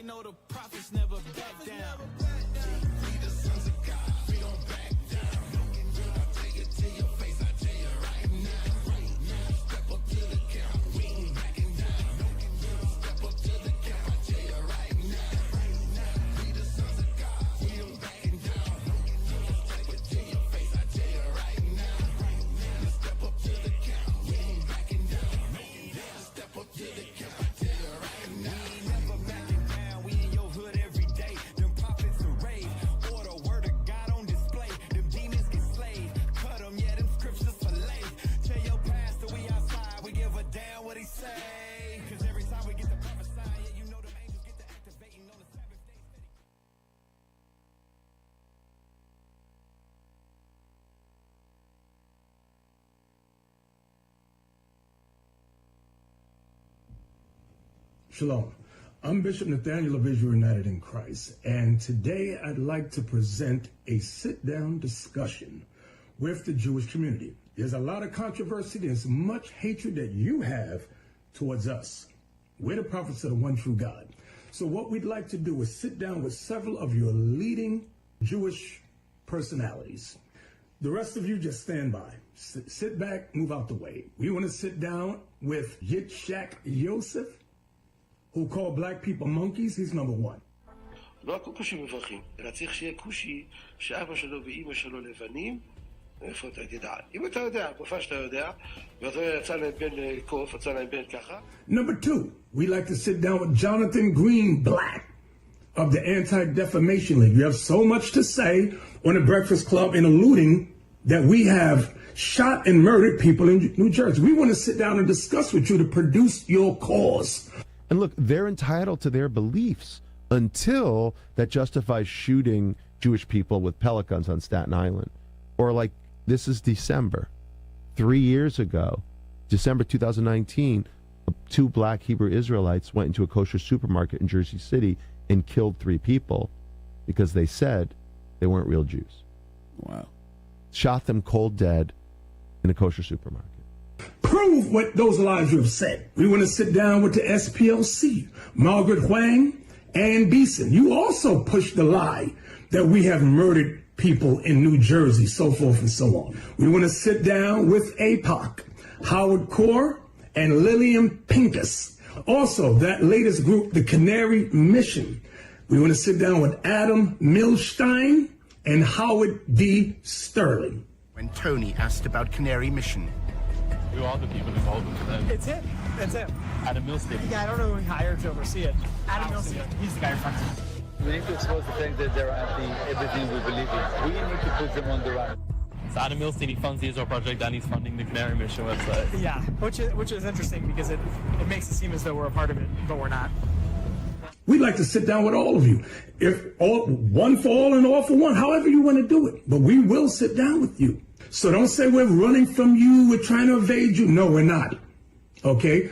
know the prophets never back down. We the sons of God, we don't back down. I'll take it to your face, I tell you right now. Step up to the count, we ain't backing down. Step up to the count, I tell you right now. We the sons of God, we don't backing down. Take it to your face, I tell you right now. Step up to the count, we ain't backing down. Step up to the count, I tell you right now. We ain't never backing down. We in your hood every day. Them prophets arrayed. Order word of God on display. Them demons get slayed. Cut them, yeah, them scriptures for late. Tell your pastor we outside. We give a damn what he say. Cause every time we get to prophesy, yeah, you know them angels get to activating on the Sabbath day. Shalom. I'm Bishop Nathaniel of Israel United in Christ, and today I'd like to present a sit-down discussion with the Jewish community. There's a lot of controversy. There's much hatred that you have towards us. We're the prophets of the one true God. So what we'd like to do is sit down with several of your leading Jewish personalities. The rest of you just stand by. Sit back, move out the way. We want to sit down with Yitzhak Yosef, who call black people monkeys. He's number one. לא הכל כושים מברכים, אלא צריך שיהיה כושי שאבא שלו ואימא שלו לבנים, איפה אתה תדע? אם אתה יודע, גופה שאתה יודע, ואתה יצא להם בן קוף, יצא להם בן ככה. Number two, we like to sit down with Jonathan Greenblatt of the Anti-Defamation League. You have so much to say on the Breakfast Club in alluding that we have shot and murdered people in New Jersey. We want to sit down and discuss with you to produce your cause. And look, they're entitled to their beliefs until that justifies shooting Jewish people with pellet guns on Staten Island. Or like, this is December. 3 years ago, December 2019, 2 black Hebrew Israelites went into a kosher supermarket in Jersey City and killed 3 people because they said they weren't real Jews. Wow. Shot them cold dead in a kosher supermarket. Prove what those lies you have said. We want to sit down with the SPLC, Margaret Huang, and Beeson. You also pushed the lie that we have murdered people in New Jersey, so forth and so on. We want to sit down with APOC, Howard Core, and Lillian Pincus. Also, that latest group, the Canary Mission. We want to sit down with Adam Milstein and Howard D. Sterling. When Tony asked about Canary Mission, who are the people involved in today? It's him. It's him. Adam Milstein. Yeah, I don't know who he hired to oversee it. Adam Milstein. He's the guy who funds it. We need to expose the fact that they're anti everything we believe in. We need to put them on the run. So Adam Milstein, he funds the Israel Project and he's funding the Canary Mission website. Yeah, which is interesting because it makes it seem as though we're a part of it, but we're not. We'd like to sit down with all of you. If all, one for all and all for one, however you want to do it. But we will sit down with you. So don't say we're running from you, we're trying to evade you. No, we're not. Okay?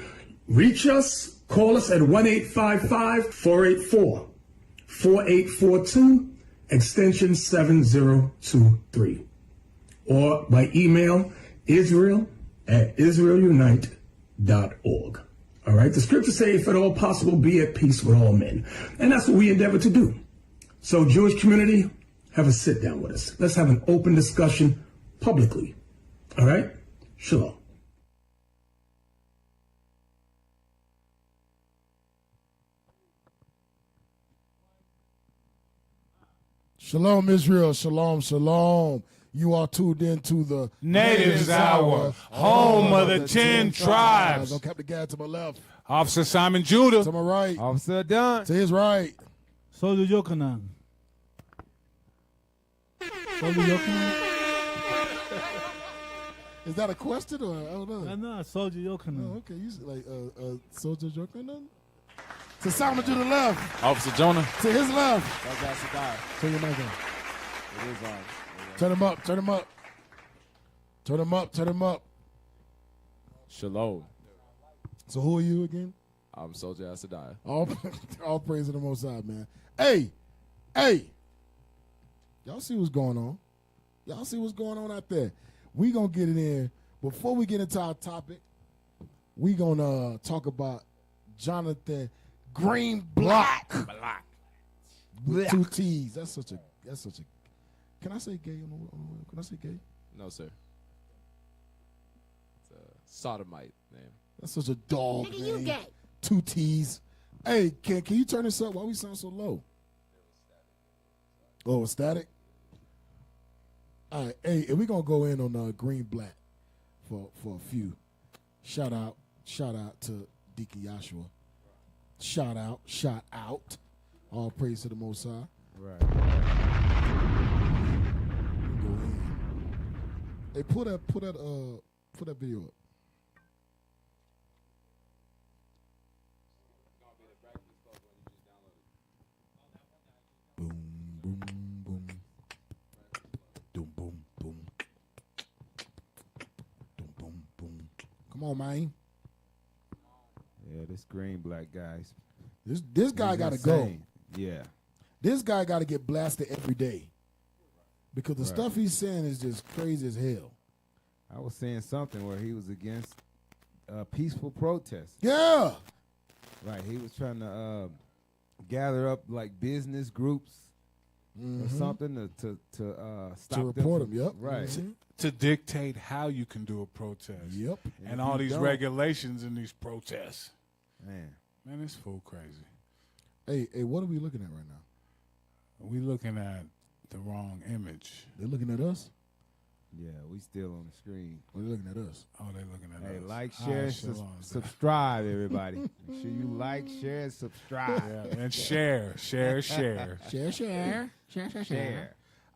Reach us, call us at 1-855-484-4842, extension 7023. Or by email, israel@israelunite.org. All right? The scriptures say, if at all possible, be at peace with all men. And that's what we endeavor to do. So, Jewish community, have a sit down with us. Let's have an open discussion publicly. All right? Shalom. Shalom, Israel. Shalom, shalom. You are tuned into the Natives Hour, home of the 10 tribes. I'm Captain Gad to my left. Officer Simon Judah. To my right. Officer Dunn. To his right. Soldier Yochanan. Soldier Yochanan. Is that a question or I don't know? No, Soldier Yochanan. Oh, okay, you like Soldier Yochanan. To Simon to the left. Officer Jonah. To his left. Turn your mic on. It is on. Turn him up. Turn him up. Turn him up. Turn him up. Shalom. So who are you again? I'm Soldier Asadai. All praise to the Most High, man. Hey. Y'all see what's going on? Y'all see what's going on out there? We gonna get it in. Before we get into our topic, we gonna talk about Jonathan Green Black. With 2 T's. That's such a. Can I say gay? Can I say gay? No, sir. It's a sodomite name. That's such a dog name. You gay. 2 T's. Hey, can you turn this up? Why we sound so low? Oh, static? All right, hey, and we're going to go in on Green Black for a few. Shout out to Deacon Joshua. Shout out. All praise to the Most High. Right. Go in. Hey, put that video up. Boom, boom, boom. Boom, boom, boom. Boom, boom, boom. Come on, man. Yeah, this Green Black guys. This guy got to go. Yeah. This guy got to get blasted every day because the stuff he's saying is just crazy as hell. I was saying something where he was against peaceful protest. Yeah. Right. He was trying to gather up like business groups or something to stop to report them. Yep. Right. To dictate how you can do a protest. Yep. And all these regulations in these protests. Man, it's full crazy. Hey, what are we looking at right now? We looking at the wrong image. They're looking at us? Yeah, we still on the screen. They're looking at us. Oh, they're looking at us. Hey, like, share, subscribe, everybody. Make sure you like, share, and subscribe. Yeah, and share. Share.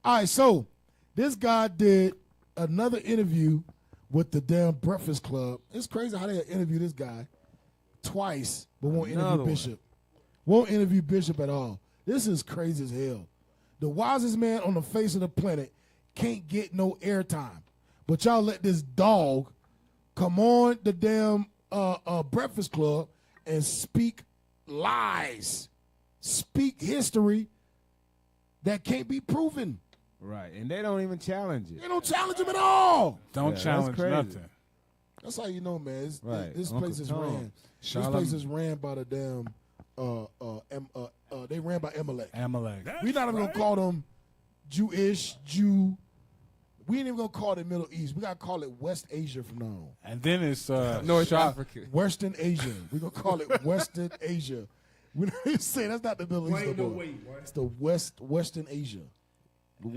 All right, so this guy did another interview with the damn Breakfast Club. It's crazy how they interview this guy twice, but won't interview Bishop. Won't interview Bishop at all. This is crazy as hell. The wisest man on the face of the planet can't get no airtime. But y'all let this dog come on the damn Breakfast Club and speak lies, speak history that can't be proven. Right, and they don't even challenge it. They don't challenge him at all. Don't challenge nothing. That's how you know, man. This Uncle place is Tom. ran. This place is ran by the damn. They ran by Amalek. We're not even gonna call them Jewish, Jew. We ain't even gonna call it Middle East. We gotta call it West Asia from now on. And then it's North Africa, Western Asia. We're gonna call it Western Asia. We don't even say that's not the Middle East. It's the Western Asia. The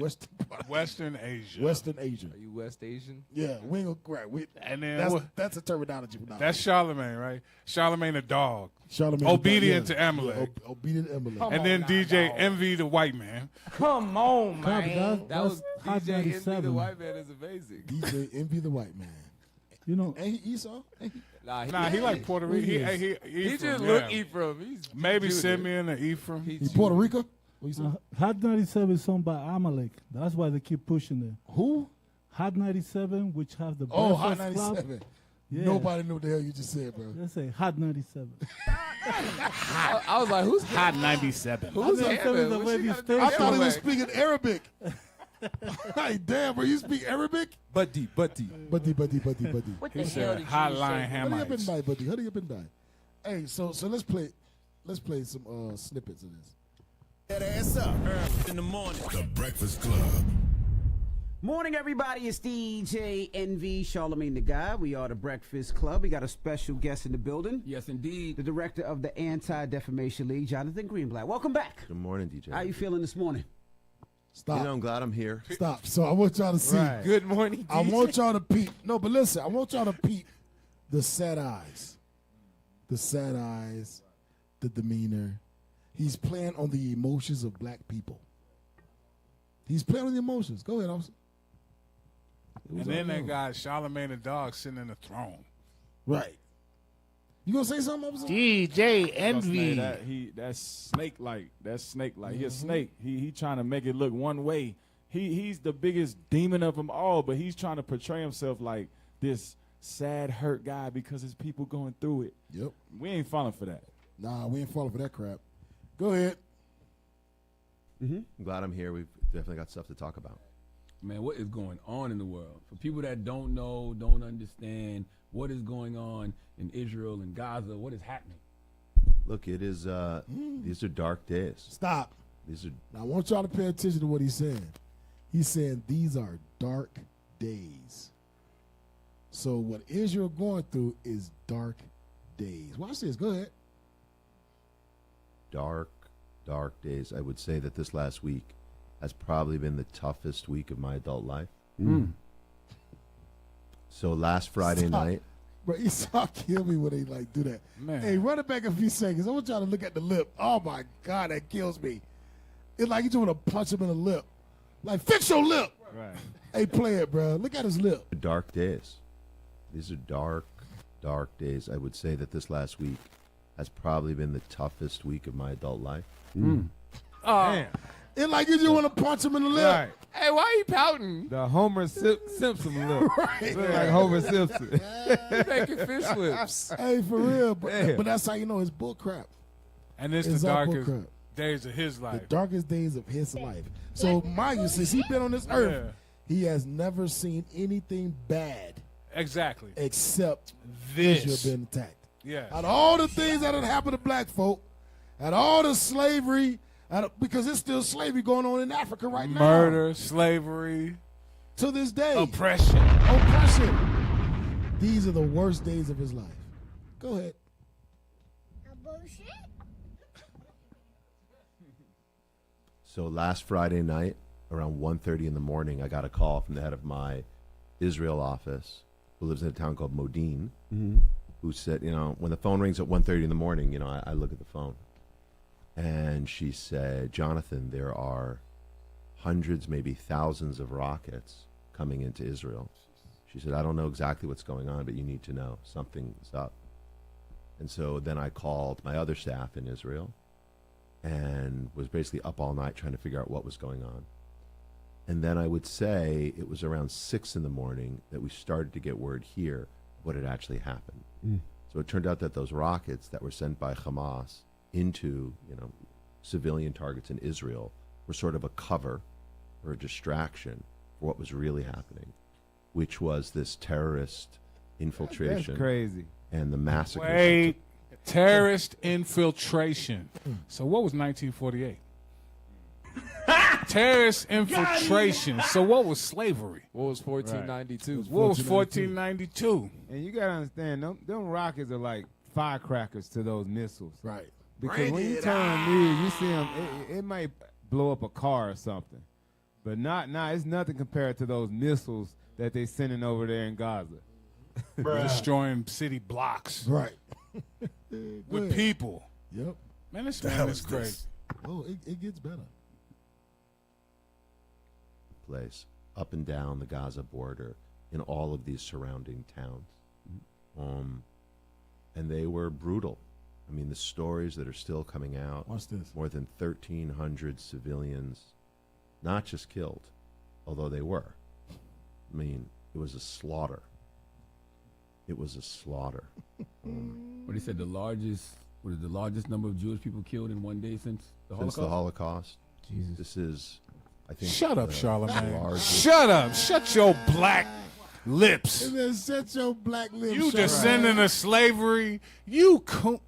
Western Asia. Western Asia. Are you West Asian? Yeah, we ain't gonna and then that's a terminology. That's Charlemagne, right? Charlemagne the dog. Charlemagne obedient the dog, to Amalek. Obedient to Amalek. And then DJ Envy the white man. Come on, man. That was Hot DJ Envy 97. the white man is amazing. DJ Envy the white man. You know, ain't he Esau? Nah, he like Puerto Rico. He just look Ephraim. He's maybe Judah. Simeon or Ephraim. He Puerto Rico? Hot 97 is sung by Amalek. That's why they keep pushing it. Who? Hot 97, which have the Hot Breakfast Club. 97. Yeah. Nobody knew what the hell you just said, bro. They say Hot 97. I was like, who's Hot 97? Who's Hot 97 is the way you stay. I thought he was speaking Arabic. Hey, damn, bro, you speak Arabic? Buddy. Buddy. What the hell did you Hotline say? Hurry up and Hamites. die, buddy. Hurry up and die. Hey, so let's play some snippets of this. That ass up in the morning. The Breakfast Club. Morning, everybody. It's DJ NV, Charlemagne the Guy. We are the Breakfast Club. We got a special guest in the building. Yes, indeed. The director of the Anti-Defamation League, Jonathan Greenblatt. Welcome back. Good morning, DJ. How you feeling this morning? Stop. You know, I'm glad I'm here. Stop. So I want y'all to see. Right. Good morning, DJ. I want y'all to peep. No, but listen. I want y'all to peep the sad eyes. The sad eyes. The demeanor. He's playing on the emotions of black people. He's playing on the emotions. Go ahead, officer. And then they got Charlemagne the dog sitting in the throne. Right. You gonna say something, officer? DJ Envy. That's snake like. That's snake like. He a snake. He trying to make it look one way. He's the biggest demon of them all, but he's trying to portray himself like this sad, hurt guy because his people going through it. Yep. We ain't falling for that. Nah, we ain't falling for that crap. Go ahead. I'm glad I'm here. We've definitely got stuff to talk about. Man, what is going on in the world? For people that don't know, don't understand what is going on in Israel and Gaza, what is happening? Look, it is. These are dark days. Stop. These are. Now, I want y'all to pay attention to what he's saying. He's saying these are dark days. So what Israel going through is dark days. Watch this. Go ahead. Dark days. I would say that this last week has probably been the toughest week of my adult life. So last Friday night. But Esau kill me when they like do that. Man. Hey, run it back a few seconds. I want y'all to look at the lip. Oh my God, that kills me. It's like you just want to punch him in the lip. Like, fix your lip. Right. Hey, play it, bro. Look at his lip. Dark days. These are dark days. I would say that this last week has probably been the toughest week of my adult life. Damn. It's like you just want to punch him in the lip. Right. Hey, why are you pouting? The Homer Simpson look. Right. Look like Homer Simpson. You making fish lips. Hey, for real. But, Damn. but that's how you know it's bull crap. And it's It's the all darkest bullcrap. days of his life. The darkest days of his life. So, mind you, since he's been on this earth, he has never seen anything bad Exactly. except This. Israel being attacked. Yeah. Out of all the things that had happened to black folk, out of all the slavery, because there's still slavery going on in Africa right now. Murder, slavery, to this day. oppression. These are the worst days of his life. Go ahead. So last Friday night, around 1:30 in the morning, I got a call from the head of my Israel office, who lives in a town called Modin, who said, when the phone rings at 1:30 in the morning, I look at the phone. And she said, Jonathan, there are hundreds, maybe thousands of rockets coming into Israel. She said, I don't know exactly what's going on, but you need to know. Something's up. And so then I called my other staff in Israel and was basically up all night trying to figure out what was going on. And then I would say it was around 6 in the morning that we started to get word here what had actually happened. So it turned out that those rockets that were sent by Hamas into, civilian targets in Israel were sort of a cover or a distraction for what was really happening, which was this terrorist infiltration. That's crazy. And the massacre. Wait, terrorist infiltration. So what was 1948? Terrorist infiltration. So what was slavery? What was 1492? What was 1492? And you gotta understand, them rockets are like firecrackers to those missiles. Right. Because when you turn near, you see them, it might blow up a car or something. But it's nothing compared to those missiles that they sending over there in Gaza. Destroying city blocks. Right. With people. Yep. Man, this man is crazy. Oh, it gets better. Place up and down the Gaza border in all of these surrounding towns. And they were brutal. I mean, the stories that are still coming out. What's this? More than 1,300 civilians, not just killed, although they were. I mean, it was a slaughter. It was a slaughter. What he said, the largest number of Jewish people killed in one day since the Holocaust? Since the Holocaust. Jesus. This is, I think. Shut up, Charlamagne. largest- Shut up. Shut your black lips. And then shut your black lips. You shut descendant of slavery. You coon.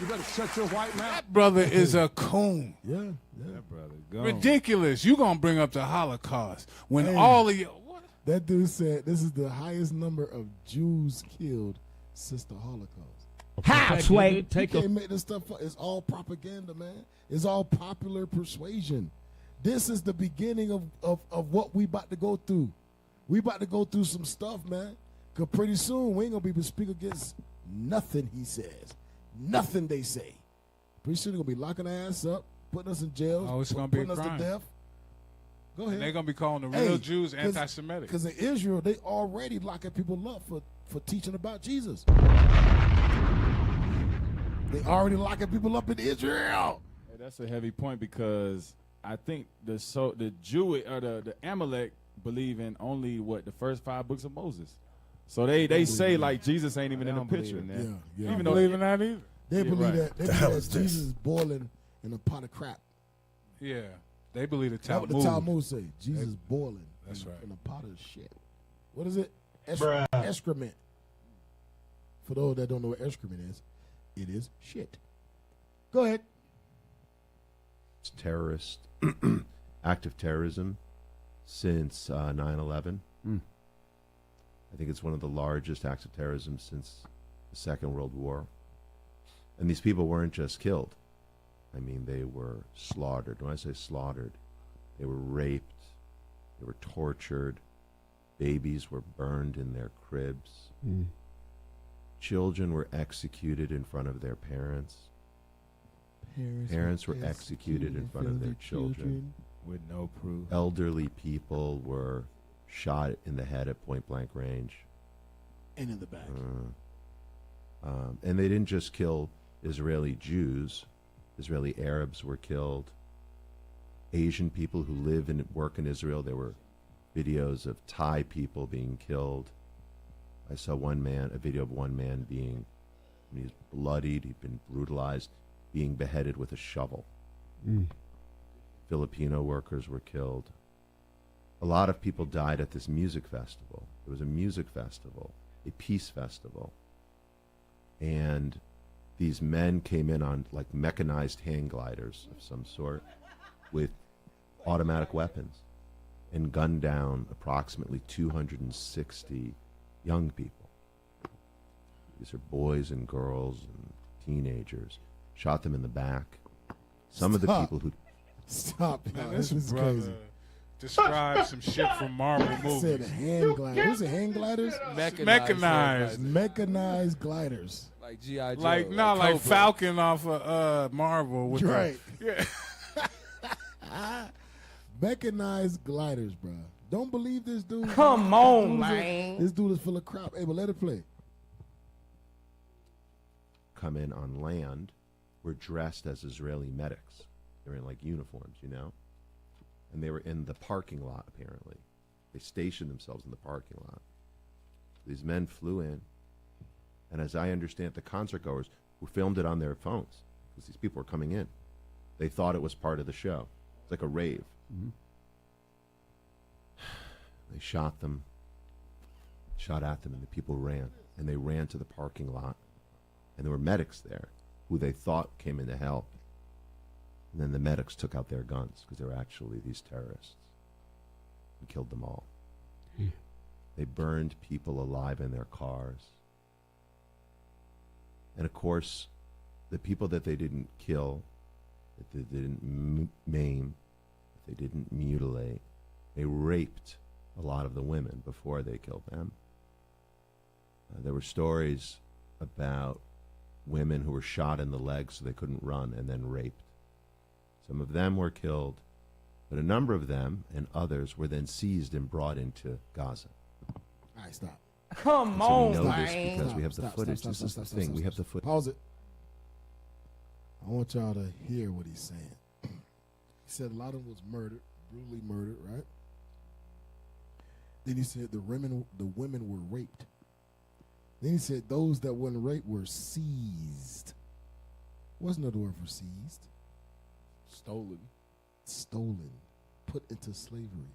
You better shut your white mouth. That brother is a coon. Yeah. That brother gone. Ridiculous. You gonna bring up the Holocaust when Hey. all of you. What? That dude said this is the highest number of Jews killed since the Holocaust. Halfway. You can't make this stuff up. It's all propaganda, man. It's all popular persuasion. This is the beginning of what we about to go through. We about to go through some stuff, man. Because pretty soon we ain't going to be able to speak against nothing he says. Nothing they say. Pretty soon they're going to be locking our ass up, putting us in jail, Oh, it's gonna be a putting us crime. to death. Go ahead. And they're gonna be calling the real Jews anti-Semitic. Because in Israel, they already locking people up for teaching about Jesus. They already locking people up in Israel. Hey, that's a heavy point because I think the Jewish or the Amalek believe in only the first 5 books of Moses. So they say like Jesus ain't even in the picture. Yeah. Even though believe in that either. They believe right. that. They believe that Jesus is boiling in a pot of crap. Yeah, they believe the That's Talmud. what the Talmud say. Jesus is boiling. That's right. In a pot of shit. What is it? Excrement. For those that don't know what excrement is, it is shit. Go ahead. It's terrorist, act of terrorism since 9/11. I think it's one of the largest acts of terrorism since the Second World War. And these people weren't just killed. I mean, they were slaughtered. When I say slaughtered, they were raped, they were tortured, babies were burned in their cribs, children were executed in front of their parents. Parents were executed in front of their children. With no proof. Elderly people were shot in the head at point blank range. And in the back. And they didn't just kill Israeli Jews. Israeli Arabs were killed. Asian people who live and work in Israel. There were videos of Thai people being killed. I saw a video of one man he's bloodied, he'd been brutalized, being beheaded with a shovel. Filipino workers were killed. A lot of people died at this music festival. It was a music festival, a peace festival. And these men came in on like mechanized hang gliders of some sort with automatic weapons and gunned down approximately 260 young people. These are boys and girls and teenagers. Shot them in the back. Some of the people who... Stop. Man, This is brother crazy. described some shit from Marvel movies. Said hand gliders. What's it, hand gliders? Mechanized. Mechanized gliders. Like G.I. Joe. Like Cobra. Falcon off of Marvel. With Right. Yeah. Mechanized gliders, bro. Don't believe this dude. Come on, man. This dude is full of crap. Hey, but let it play. come in on land were dressed as Israeli medics. They were in like uniforms, you know? And they were in the parking lot, apparently. They stationed themselves in the parking lot. These men flew in, and as I understand, the concert goers who filmed it on their phones, because these people were coming in. They thought it was part of the show. It's like a rave. Mm-hmm. They shot them, shot at them, and the people ran. And they ran to the parking lot. And there were medics there who they thought came in to help. And then the medics took out their guns because they were actually these terrorists and killed them all. Yeah. They burned people alive in their cars. And of course, the people that they didn't kill, that they didn't maim, that they didn't mutilate, they raped a lot of the women before they killed them. There were stories about women who were shot in the legs so they couldn't run and then raped. Some of them were killed, but a number of them and others were then seized and brought into Gaza. All right, stop. Come on, so we know this because we have the footage. This is the thing. We have the footage. Pause it. I want y'all to hear what he's saying. He said a lot of them was murdered, brutally murdered, right? Then he said the women were raped. Then he said those that weren't raped were seized. What's another word for seized? Stolen. Stolen. Put into slavery.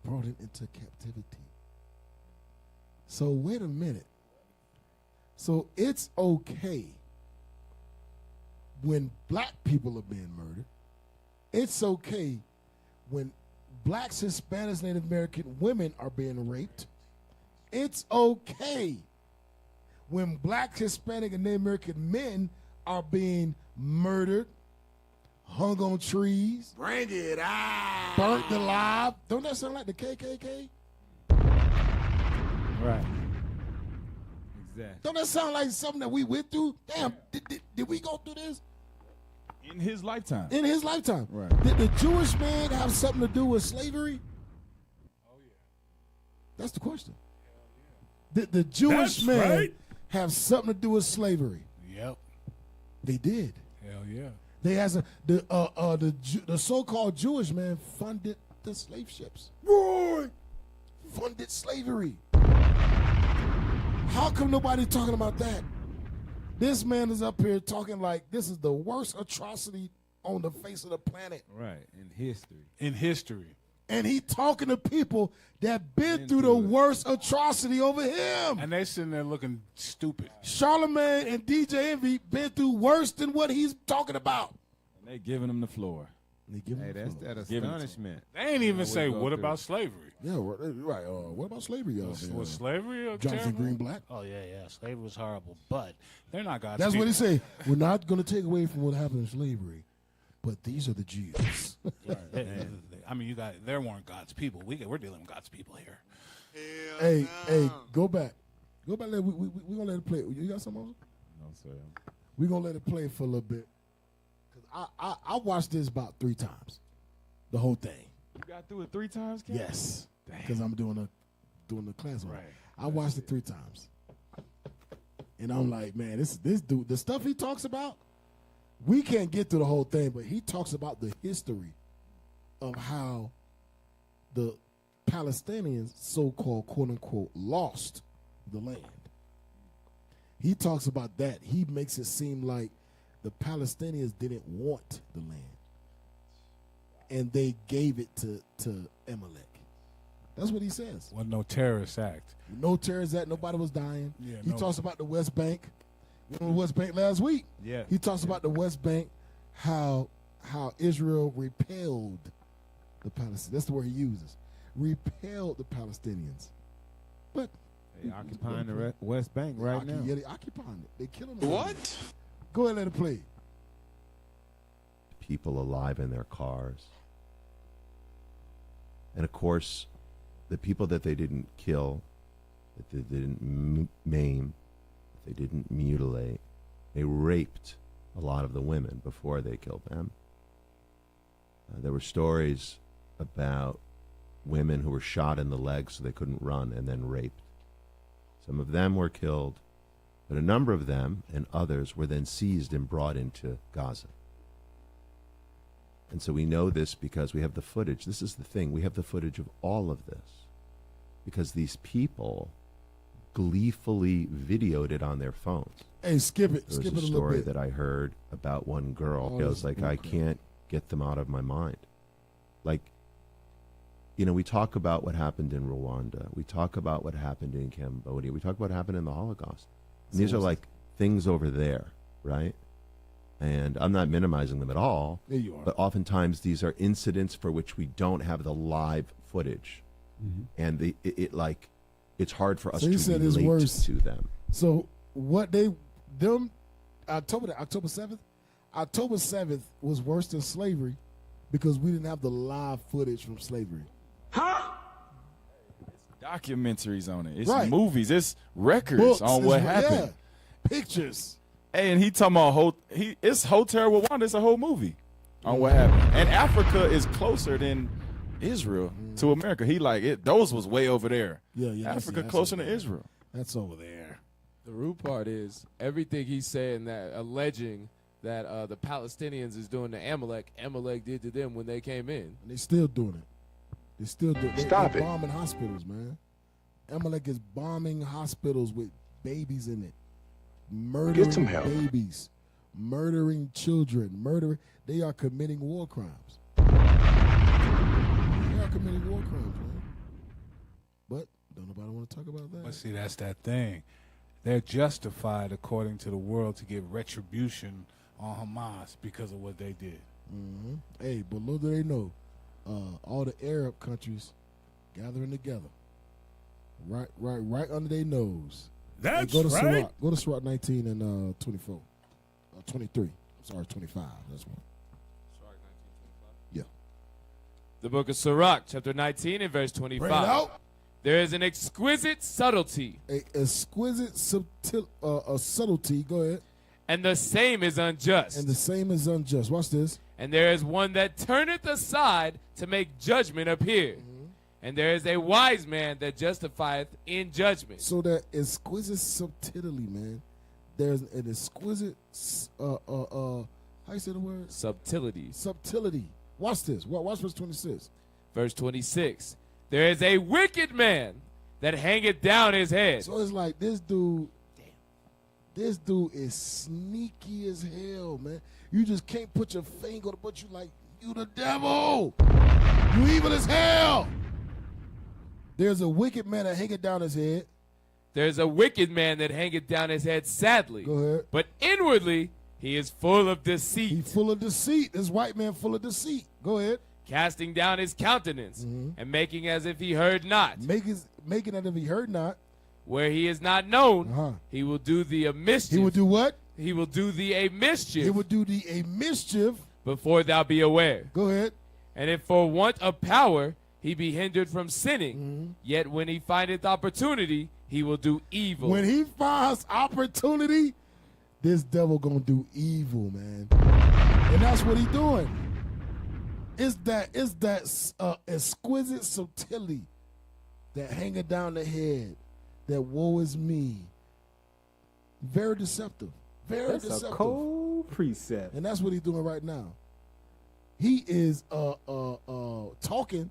Brought into captivity. So wait a minute. So it's okay when black people are being murdered. It's okay when blacks, Hispanics, Native American women are being raped. It's okay when black, Hispanic, and Native American men are being murdered, hung on trees, Bring it out. burnt alive. Don't that sound like the KKK? Right. Exactly. Don't that sound like something that we went through? Damn, did we go through this? In his lifetime. In his lifetime. Right. Did the Jewish man have something to do with slavery? Oh, yeah. That's the question. Did the Jewish That's man right. have something to do with slavery? Yep. They did. Hell yeah. They has the so-called Jewish man funded the slave ships. Right. Funded slavery. How come nobody talking about that? This man is up here talking like this is the worst atrocity on the face of the planet. Right. In history. In history. And he talking to people that been through the worst atrocity over him. And they sitting there looking stupid. Charlemagne and DJ Envy been through worse than what he's talking about. And they giving him the floor. Hey, that's that astonishment. They ain't even say, what about slavery? Yeah, right. What about slavery, y'all? Was slavery Jonathan terrible? Greenblatt? Oh, yeah. Slavery was horrible, but they're not God's That's people. what he say. We're not going to take away from what happened in slavery, but these are the Jews. I mean, there weren't God's people. We're dealing with God's people here. Hey, go back. We're going to let it play. You got something else? No, sir. We're going to let it play for a little bit. Cause I watched this about 3 times. The whole thing. You got through it 3 times, Ken? Yes. Because I'm doing the class on it. Right. I watched it 3 times. And I'm like, man, this dude, the stuff he talks about, we can't get through the whole thing, but he talks about the history of how the Palestinians, so-called, quote-unquote, lost the land. He talks about that. He makes it seem like the Palestinians didn't want the land, and they gave it to Amalek. That's what he says. Wasn't no terrorist act. No terrorist act. Nobody was dying. Yeah, he talks about the West Bank. We were in the West Bank last week. Yeah. He talks about the West Bank, how Israel repelled the Palestinians. That's the word he uses. Repelled the Palestinians. But they occupying the West Bank right now. Yeah, they occupying it. They killing them. What? Go ahead and let it play. People alive in their cars. And of course, the people that they didn't kill, that they didn't maim, that they didn't mutilate, they raped a lot of the women before they killed them. There were stories about women who were shot in the legs so they couldn't run and then raped. Some of them were killed, but a number of them and others were then seized and brought into Gaza. And so we know this because we have the footage. This is the thing. We have the footage of all of this because these people gleefully videoed it on their phones. Hey, skip it. There Skip it was a a little story bit. that I heard about one girl. Oh, I was like, I can't get them out of my mind. Like, you know, we talk about what happened in Rwanda. We talk about what happened in Cambodia. We talk about what happened in the Holocaust. And these are like things over there, right? And I'm not minimizing them at all. There you are. But oftentimes these are incidents for which we don't have the live footage. And it's hard for us So he to said it's relate worse. to them. So what October 7th? October 7th was worse than slavery because we didn't have the live footage from slavery. Documentaries on it. It's Right. movies. It's records Books, on what it's- happened. yeah, pictures. Hey, and he talking about it's Hotel Rwanda. It's a whole movie on what happened. And Africa is closer than Israel to America. He like it. Those was way over there. Yeah. Africa closer to Israel. That's over there. the root part is everything he's saying that alleging that the Palestinians is doing to Amalek did to them when they came in. And they still doing it. They still doing it. Stop They're it. bombing hospitals, man. Amalek is bombing hospitals with babies in it. Murdering Get some help. babies. Murdering children. They are committing war crimes. They are committing war crimes, man. But don't nobody want to talk about that. But see, that's that thing. They're justified, according to the world, to get retribution on Hamas because of what they did. Mm-hmm. Hey, but little do they know, all the Arab countries gathering together, right under their nose. That's go to right. Sirach. Go to Sirach 19 and 24, 23. I'm sorry, 25. That's one. Yeah. The book of Sirach, chapter 19 and verse 25. Bring it out. There is an exquisite subtlety. A exquisite subtlety. Go ahead. And the same is unjust. And the same is unjust. Watch this. And there is one that turneth aside to make judgment appear. And there is a wise man that justifieth in judgment. So that exquisite subtlety, man. There's an exquisite, how you say the word? Subtlety. Subtlety. Watch this. Watch verse 26. Verse 26. There is a wicked man that hangeth down his head. So it's like this dude is sneaky as hell, man. You just can't put your finger on it, but you like, You the devil. You evil as hell. There's a wicked man that hangeth down his head. There's a wicked man that hangeth down his head sadly. Go ahead. But inwardly, he is full of deceit. He's full of deceit. This white man full of deceit. Go ahead. Casting down his countenance and making as if he heard not. Making as if he heard not. Where he is not known, he will do thee a mischief. He will do what? He will do thee a mischief. He will do thee a mischief. Before thou be aware. Go ahead. And if for want of power he be hindered from sinning, yet when he findeth opportunity, he will do evil. When he finds opportunity, this devil gonna do evil, man. And that's what he doing. It's that exquisite subtlety that hanging down the head, that woe is me. Very deceptive. Very deceptive. That's a cold precept. And that's what he's doing right now. He is talking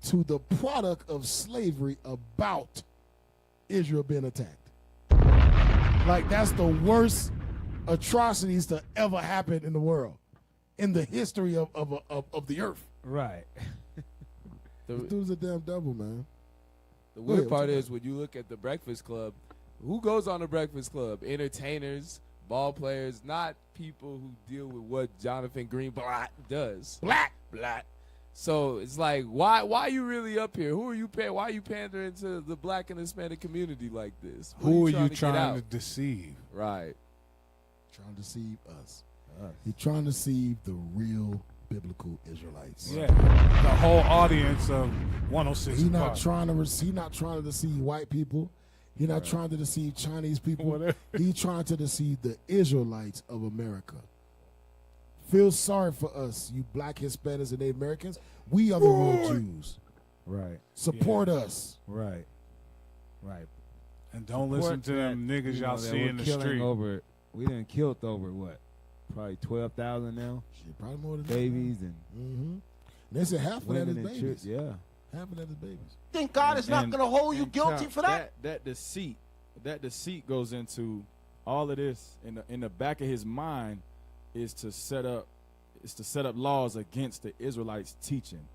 to the product of slavery about Israel being attacked. Like that's the worst atrocities to ever happen in the world, in the history of the earth. Right. This dude's a damn devil, man. The weird part is when you look at the Breakfast Club, who goes on the Breakfast Club? Entertainers, ball players, not people who deal with what Jonathan Greenblatt does. Black. So it's like, why are you really up here? Who are you why are you pandering to the black and Hispanic community like this? Who are you trying to deceive? Right. Trying to deceive us. He's trying to deceive the real biblical Israelites. Yeah, the whole audience of 106. He's not trying to deceive white people. He's not trying to deceive Chinese people. He's trying to deceive the Israelites of America. Feel sorry for us, you black Hispanics and Native Americans. We are the real Jews. Right. Support us. Right. And don't listen to them niggas y'all see in the street. We done killed over what? Probably 12,000 now. Shit, probably more than babies that. and They said half of that is women and babies. yeah. Half of that is babies. Think God is not going to hold you guilty for that? That deceit goes into all of this in the back of his mind is to set up laws against the Israelites teaching.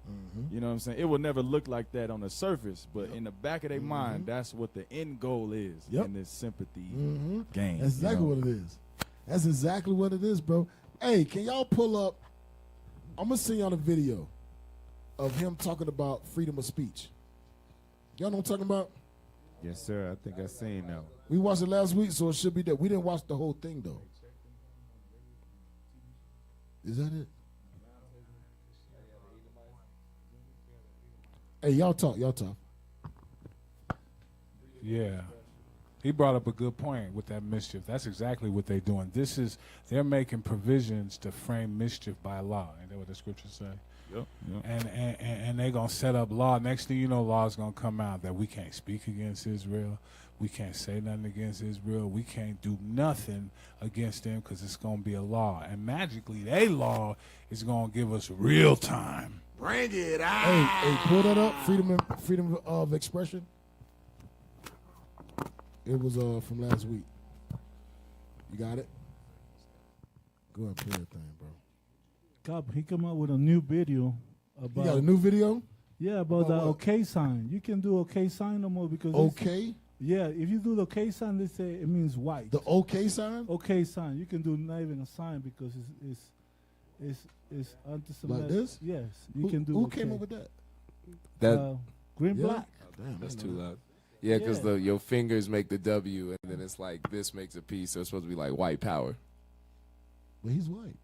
You know what I'm saying? It will never look like that on the surface, but in the back of their mind, that's what the end goal is in this sympathy game. That's exactly what it is. That's exactly what it is, bro. Hey, can y'all pull up? I'm going to send y'all a video of him talking about freedom of speech. Y'all know what I'm talking about? Yes, sir. I think I seen that. We watched it last week, so it should be there. We didn't watch the whole thing, though. Is that it? Hey, y'all talk. Yeah. He brought up a good point with that mischief. That's exactly what they're doing. They're making provisions to frame mischief by law. Ain't that what the scriptures say? Yep. And they're going to set up law. Next thing you know, law is going to come out that we can't speak against Israel. We can't say nothing against Israel. We can't do nothing against them because it's going to be a law. And magically, their law is going to give us real time. Bring it out. Hey, pull that up. Freedom of expression. It was from last week. You got it? Go ahead and play that thing, bro. God, he came out with a new video about. You got a new video? Yeah, about the okay sign. You can do okay sign no more because okay. Yeah, if you do the okay sign, they say it means white. The okay sign? Okay sign. You can do not even a sign because it's anti-Semitic. Like this? Yes, you can do. Who okay. came up with that? Green Yeah? black. Oh, damn, That's I too know. loud. Yeah, because your fingers make the W, and then it's like this makes a P, so it's supposed to be like white power. But he's white.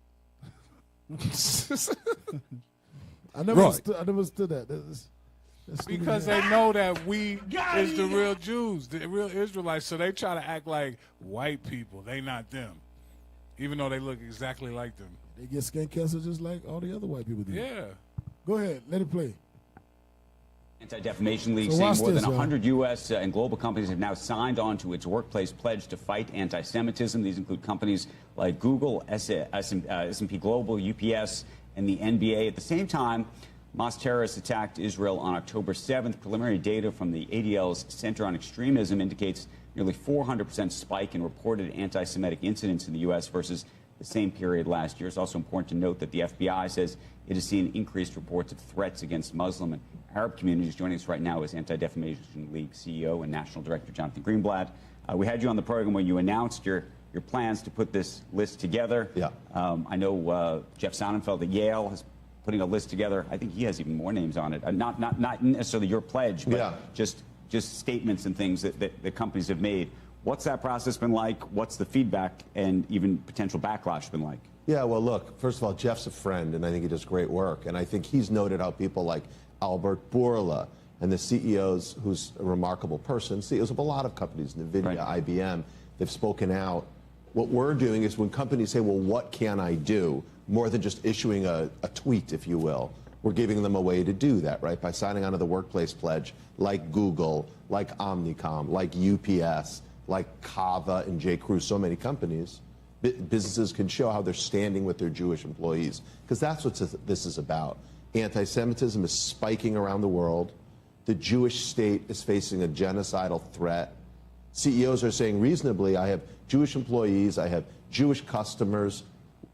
I never understood that. That's Because they know that we is the real Jews, the real Israelites, so they try to act like white people. They not them, even though they look exactly like them. They get skin cancer just like all the other white people do. Yeah. Go ahead, let it play. Anti-Defamation League So saying watch more this, than y'all. 100 U.S. And global companies have now signed on to its workplace pledge to fight anti-Semitism. These include companies like Google, S&P Global, UPS, and the NBA. At the same time, Hamas terrorists attacked Israel on October 7th. Preliminary data from the ADL's Center on Extremism indicates nearly 400% spike in reported anti-Semitic incidents in the U.S. versus the same period last year. It's also important to note that the FBI says it has seen increased reports of threats against Muslim and Arab communities. Joining us right now is Anti-Defamation League CEO and National Director Jonathan Greenblatt. We had you on the program when you announced your plans to put this list together. Yeah. I know Jeff Sonnenfeld at Yale is putting a list together. I think he has even more names on it. Not necessarily your pledge, but just statements and things that the companies have made. What's that process been like? What's the feedback and even potential backlash been like? Yeah, well, look, first of all, Jeff's a friend, and I think he does great work. And I think he's noted how people like Albert Bourla and the CEOs, who's a remarkable person, CEOs of a lot of companies, NVIDIA, IBM, they've spoken out. What we're doing is when companies say, well, what can I do? More than just issuing a tweet, if you will. We're giving them a way to do that, right? By signing on to the workplace pledge, like Google, like Omnicom, like UPS, like Kava and J.Crew, so many companies, businesses can show how they're standing with their Jewish employees. Because that's what this is about. Anti-Semitism is spiking around the world. The Jewish state is facing a genocidal threat. CEOs are saying reasonably, I have Jewish employees, I have Jewish customers,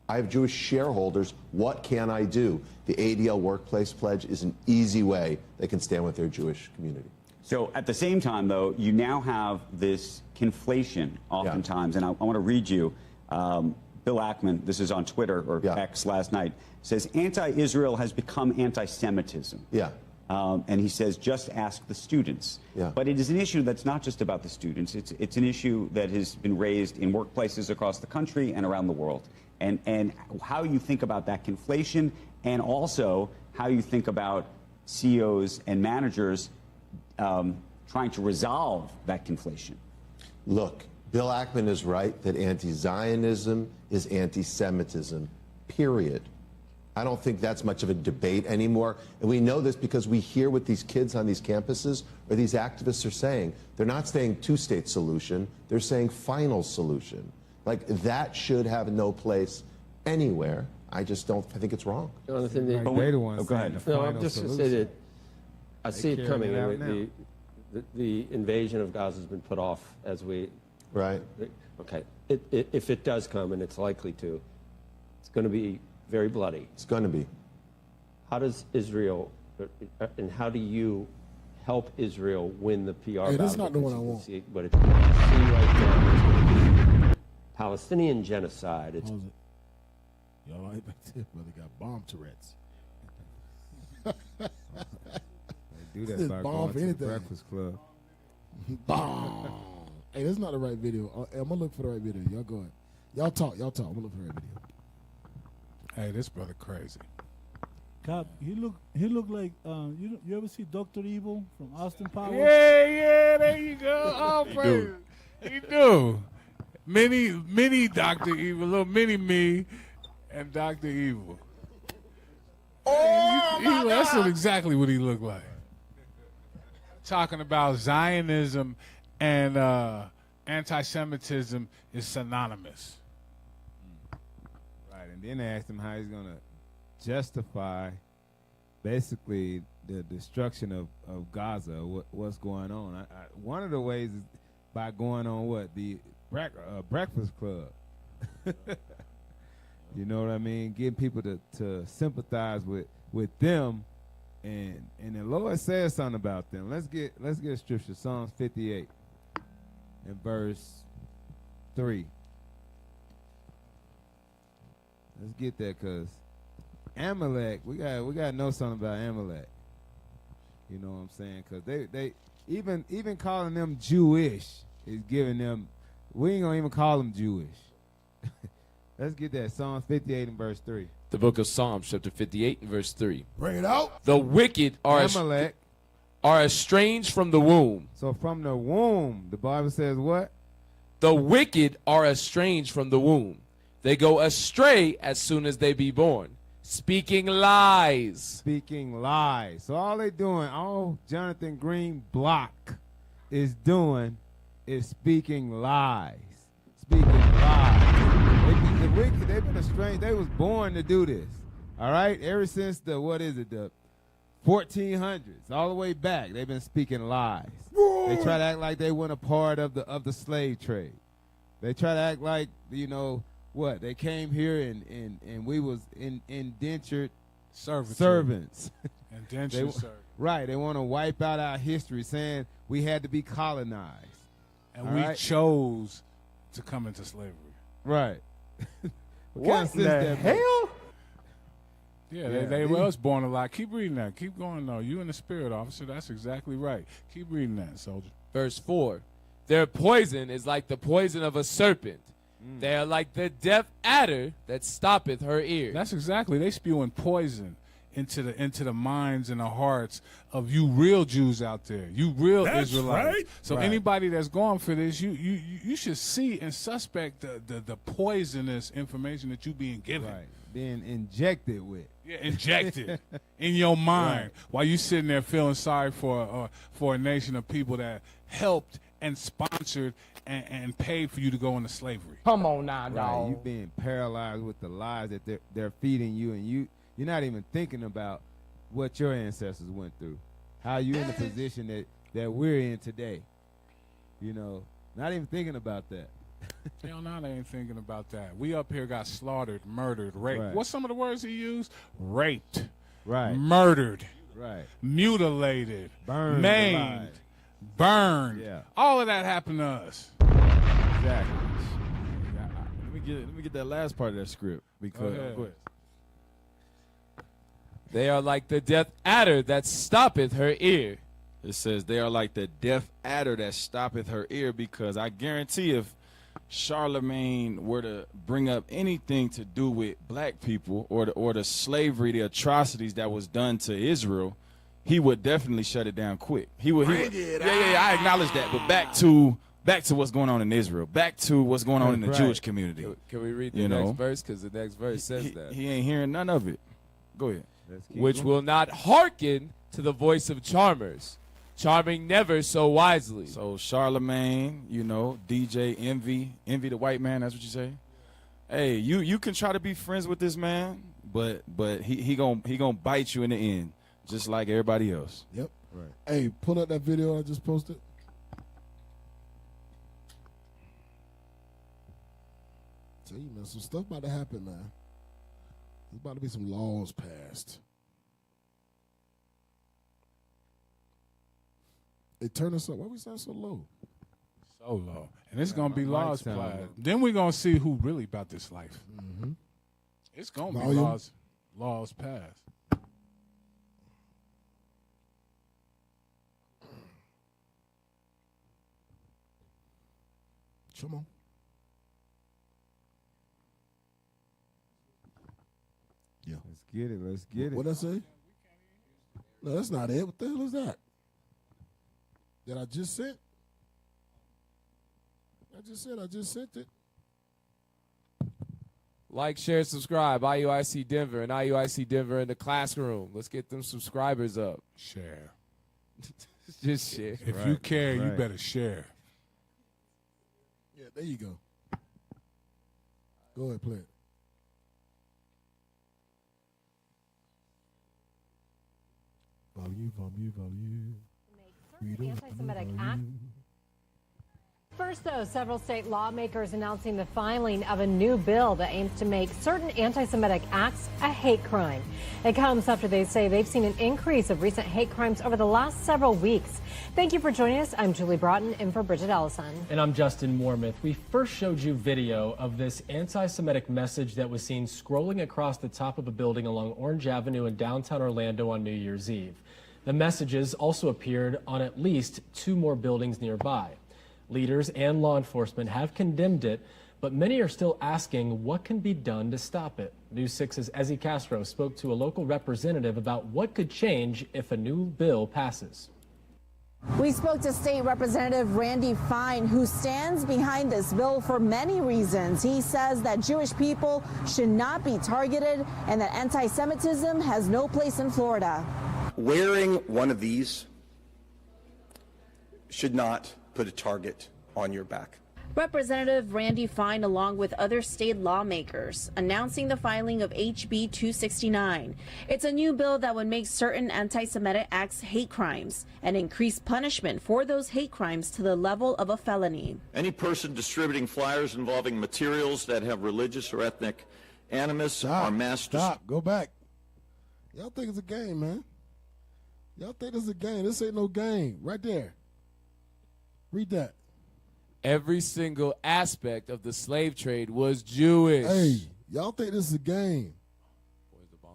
I have Jewish shareholders. What can I do? The ADL Workplace Pledge is an easy way they can stand with their Jewish community. So at the same time, though, you now have this conflation oftentimes, and I want to read you. Bill Ackman, this is on Twitter or X last night, says anti-Israel has become anti-Semitism. Yeah. And he says, just ask the students. Yeah. But it is an issue that's not just about the students. It's an issue that has been raised in workplaces across the country and around the world. And how you think about that conflation, and also how you think about CEOs and managers trying to resolve that conflation. Look, Bill Ackman is right that anti-Zionism is anti-Semitism, period. I don't think that's much of a debate anymore. And we know this because we hear what these kids on these campuses or these activists are saying. They're not saying two-state solution. They're saying final solution. Like, that should have no place anywhere. I just don't. I think it's wrong. Jonathan, go ahead. No, I'm just going to say that I see it coming. The invasion of Gaza has been put off as we. Right. Okay. If it does come, and it's likely to, it's going to be very bloody. It's going to be. How does Israel, and how do you help Israel win the PR battle? That's not the one I want. But it's right now. Palestinian genocide. It's y'all right back there, brother. Got bomb Tourette's. They do that by going to the Breakfast Club. Bomb. Hey, that's not the right video. I'm gonna look for the right video. Y'all go ahead. Y'all talk. I'm gonna look for the right video. Hey, this brother crazy. Cap, he look like you ever see Dr. Evil from Austin Powers? Yeah, there you go. Oh, praise. He do. Mini Dr. Evil, little mini me, and Dr. Evil. Oh, that's exactly what he looked like. Talking about Zionism and anti-Semitism is synonymous. Right, and then they asked him how he's going to justify basically the destruction of Gaza, what's going on. One of the ways is by going on the Breakfast Club. You know what I mean? Getting people to sympathize with them, and the Lord says something about them. Let's get scripture, Psalms 58 and verse 3. Let's get that, because Amalek, we gotta know something about Amalek. You know what I'm saying? Because they even calling them Jewish is giving them. We ain't gonna even call them Jewish. Let's get that. Psalms 58 and verse 3. The book of Psalms, chapter 58 and verse 3. Bring it out. The wicked are estranged from the womb. So from the womb, the Bible says what? The wicked are estranged from the womb. They go astray as soon as they be born, speaking lies. Speaking lies. So all Jonathan Green Block is doing is speaking lies. Speaking lies. The wicked, they've been estranged. They was born to do this. All right? Ever since the 1400s, all the way back, they've been speaking lies. They try to act like they weren't a part of the slave trade. They try to act like, what? They came here and we was indentured Servitude. servants. Indentured servants. Right. They want to wipe out our history, saying we had to be colonized. And All we right? chose to come into slavery. Right. What in the hell? Yeah, Yeah, they was born alive. Keep reading that. Keep going, though. You in the spirit, officer. That's exactly right. Keep reading that, soldier. Verse 4. Their poison is like the poison of a serpent. They are like the deaf adder that stoppeth her ear. That's exactly. They spewing poison into the minds and the hearts of you real Jews out there. You real That's Israelites. right. So Right. anybody that's going for this, you should see and suspect the poisonous information that you being given. Right. Being injected with. Yeah, injected in your mind while you sitting there feeling sorry for a nation of people that helped and sponsored and paid for you to go into slavery. Come on now, Right. dog. You being paralyzed with the lies that they're feeding you, and you're not even thinking about what your ancestors went through, how you in the position that we're in today. You know, not even thinking about that. Hell no, they ain't thinking about that. We up here got slaughtered, murdered, raped. Right. What's some of the words he used? Raped. Right. Murdered. Right. Mutilated. Burned Maimed. alive. Burned. Yeah. All of that happened to us. Exactly. Let me get that last part of that script because Go ahead. They are like the deaf adder that stoppeth her ear. it says they are like the deaf adder that stoppeth her ear, because I guarantee if Charlemagne were to bring up anything to do with black people or the slavery, the atrocities that was done to Israel, he would definitely shut it down quick. He would. I acknowledge that. But back to what's going on in Israel. Back to what's going on in the Jewish community. Can we read the next verse? Because the next verse says that. He ain't hearing none of it. Go ahead. Which will not hearken to the voice of charmers, charming never so wisely. So Charlemagne, DJ Envy the white man. That's what you say. Hey, you can try to be friends with this man, but he gonna bite you in the end, just like everybody else. Yep. Right. Hey, pull up that video I just posted. Tell you, man, some stuff about to happen, man. There's about to be some laws passed. Hey, turn us up. Why we sound so low? So low. And it's going to be my laws mic sound applied. low. Then we're going to see who really about this life. Mm-hmm. It's going to be Volume. laws passed. Come on. Yeah. Let's get it. What'd I say? No, that's not it. What the hell is that? That I just sent? I just sent it. Like, share, subscribe. IUIC Denver and IUIC Denver in the classroom. Let's get them subscribers up. Share. Just share. If you care, you better share. Yeah, there you go. Go ahead, play it. Volume. Anti-Semitic act. First, though, several state lawmakers announcing the filing of a new bill that aims to make certain anti-Semitic acts a hate crime. It comes after they say they've seen an increase of recent hate crimes over the last several weeks. Thank you for joining us. I'm Julie Broughton, in for Bridget Ellison. And I'm Justin Mormith. We first showed you video of this anti-Semitic message that was seen scrolling across the top of a building along Orange Avenue in downtown Orlando on New Year's Eve. The messages also appeared on at least 2 more buildings nearby. Leaders and law enforcement have condemned it, but many are still asking what can be done to stop it. News 6's Ezzy Castro spoke to a local representative about what could change if a new bill passes. We spoke to State Representative Randy Fine, who stands behind this bill for many reasons. He says that Jewish people should not be targeted and that anti-Semitism has no place in Florida. Wearing one of these should not put a target on your back. Representative Randy Fine, along with other state lawmakers, announcing the filing of HB 269. It's a new bill that would make certain anti-Semitic acts hate crimes and increase punishment for those hate crimes to the level of a felony. Any person distributing flyers involving materials that have religious or ethnic animus are mass. Stop. Go back. Y'all think it's a game, man. Y'all think this is a game. This ain't no game. Right there. Read that. Every single aspect of the slave trade was Jewish. Hey, y'all think this is a game. Where's the bomb?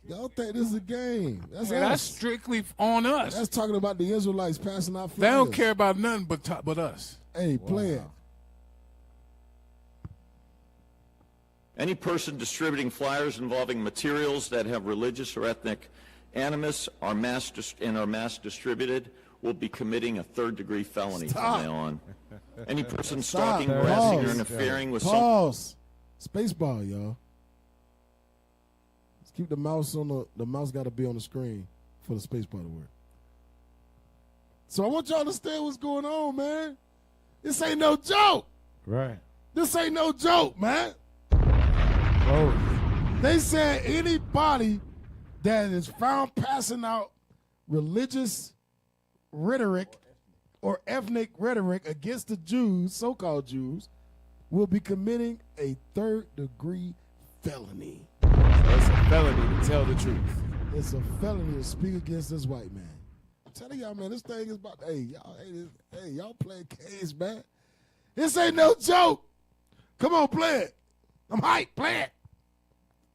Y'all think this is a game. That's Hey, us. that's strictly on us. That's talking about the Israelites passing out flyers. They don't care about nothing but us. Hey, play it. Any person distributing flyers involving materials that have religious or ethnic animus are mass distributed will be committing a third-degree felony from now on. Any person stalking, harassing, or interfering with Pause. Spacebar, y'all. Let's keep the mouse on the mouse got to be on the screen for the spacebar to work. So I want y'all to understand what's going on, man. This ain't no joke. Right. This ain't no joke, man. They said anybody that is found passing out religious rhetoric or ethnic rhetoric against the Jews, so-called Jews, will be committing a third-degree felony. So it's a felony to tell the truth. It's a felony to speak against this white man. I'm telling y'all, man, this thing is about, y'all playing games, man. This ain't no joke. Come on, play it. I'm hyped. Play it.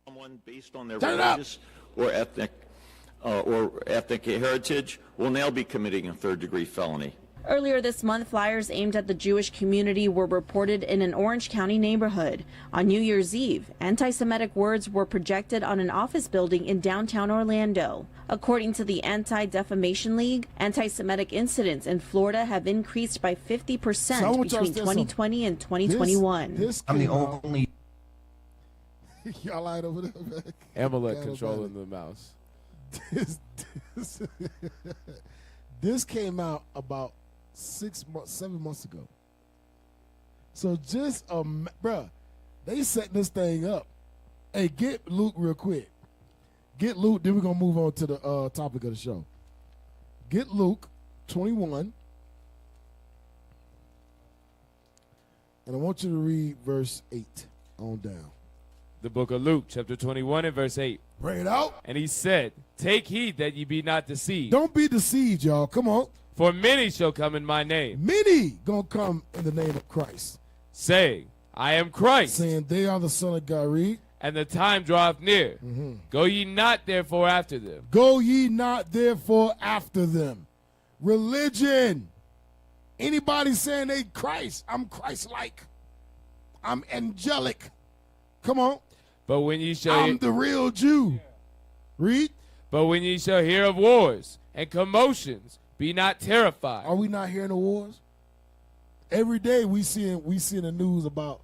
someone based on their Turn it up. religious or ethnic heritage will now be committing a third-degree felony. Earlier this month, flyers aimed at the Jewish community were reported in an Orange County neighborhood. On New Year's Eve, anti-Semitic words were projected on an office building in downtown Orlando. According to the Anti-Defamation League, anti-Semitic incidents in Florida have increased by 50% between 2020 and 2021. I'm the only. Y'all lied over there, man. Amalek controlling the mouse. This came out about 7 months ago. So just bruh, they setting this thing up. Hey, get Luke real quick. Get Luke, then we're gonna move on to the topic of the show. Get Luke 21. And I want you to read verse 8 on down. The book of Luke, chapter 21 and verse 8. Bring it out. And he said, take heed that ye be not deceived. Don't be deceived, y'all. Come on. For many shall come in my name. Many gonna come in the name of Christ. Saying, I am Christ. Saying they are the Son of God. Read. And the time draweth near. Go ye not therefore after them. Go ye not therefore after them. Religion. Anybody saying they Christ, I'm Christ-like. I'm angelic. Come on. But when ye shall I'm the real Jew. Read. But when ye shall hear of wars and commotions, be not terrified. Are we not hearing the wars? Every day we see the news about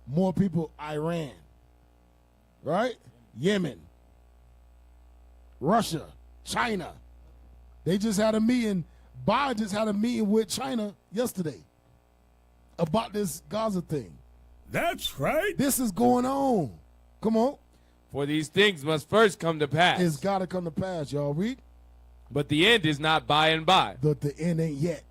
more people. Iran, right? Yemen, Russia, China. They just had a meeting. Biden just had a meeting with China yesterday about this Gaza thing. That's right. This is going on. Come on. For these things must first come to pass. It's got to come to pass, y'all. Read. But the end is not by and by. The end ain't yet.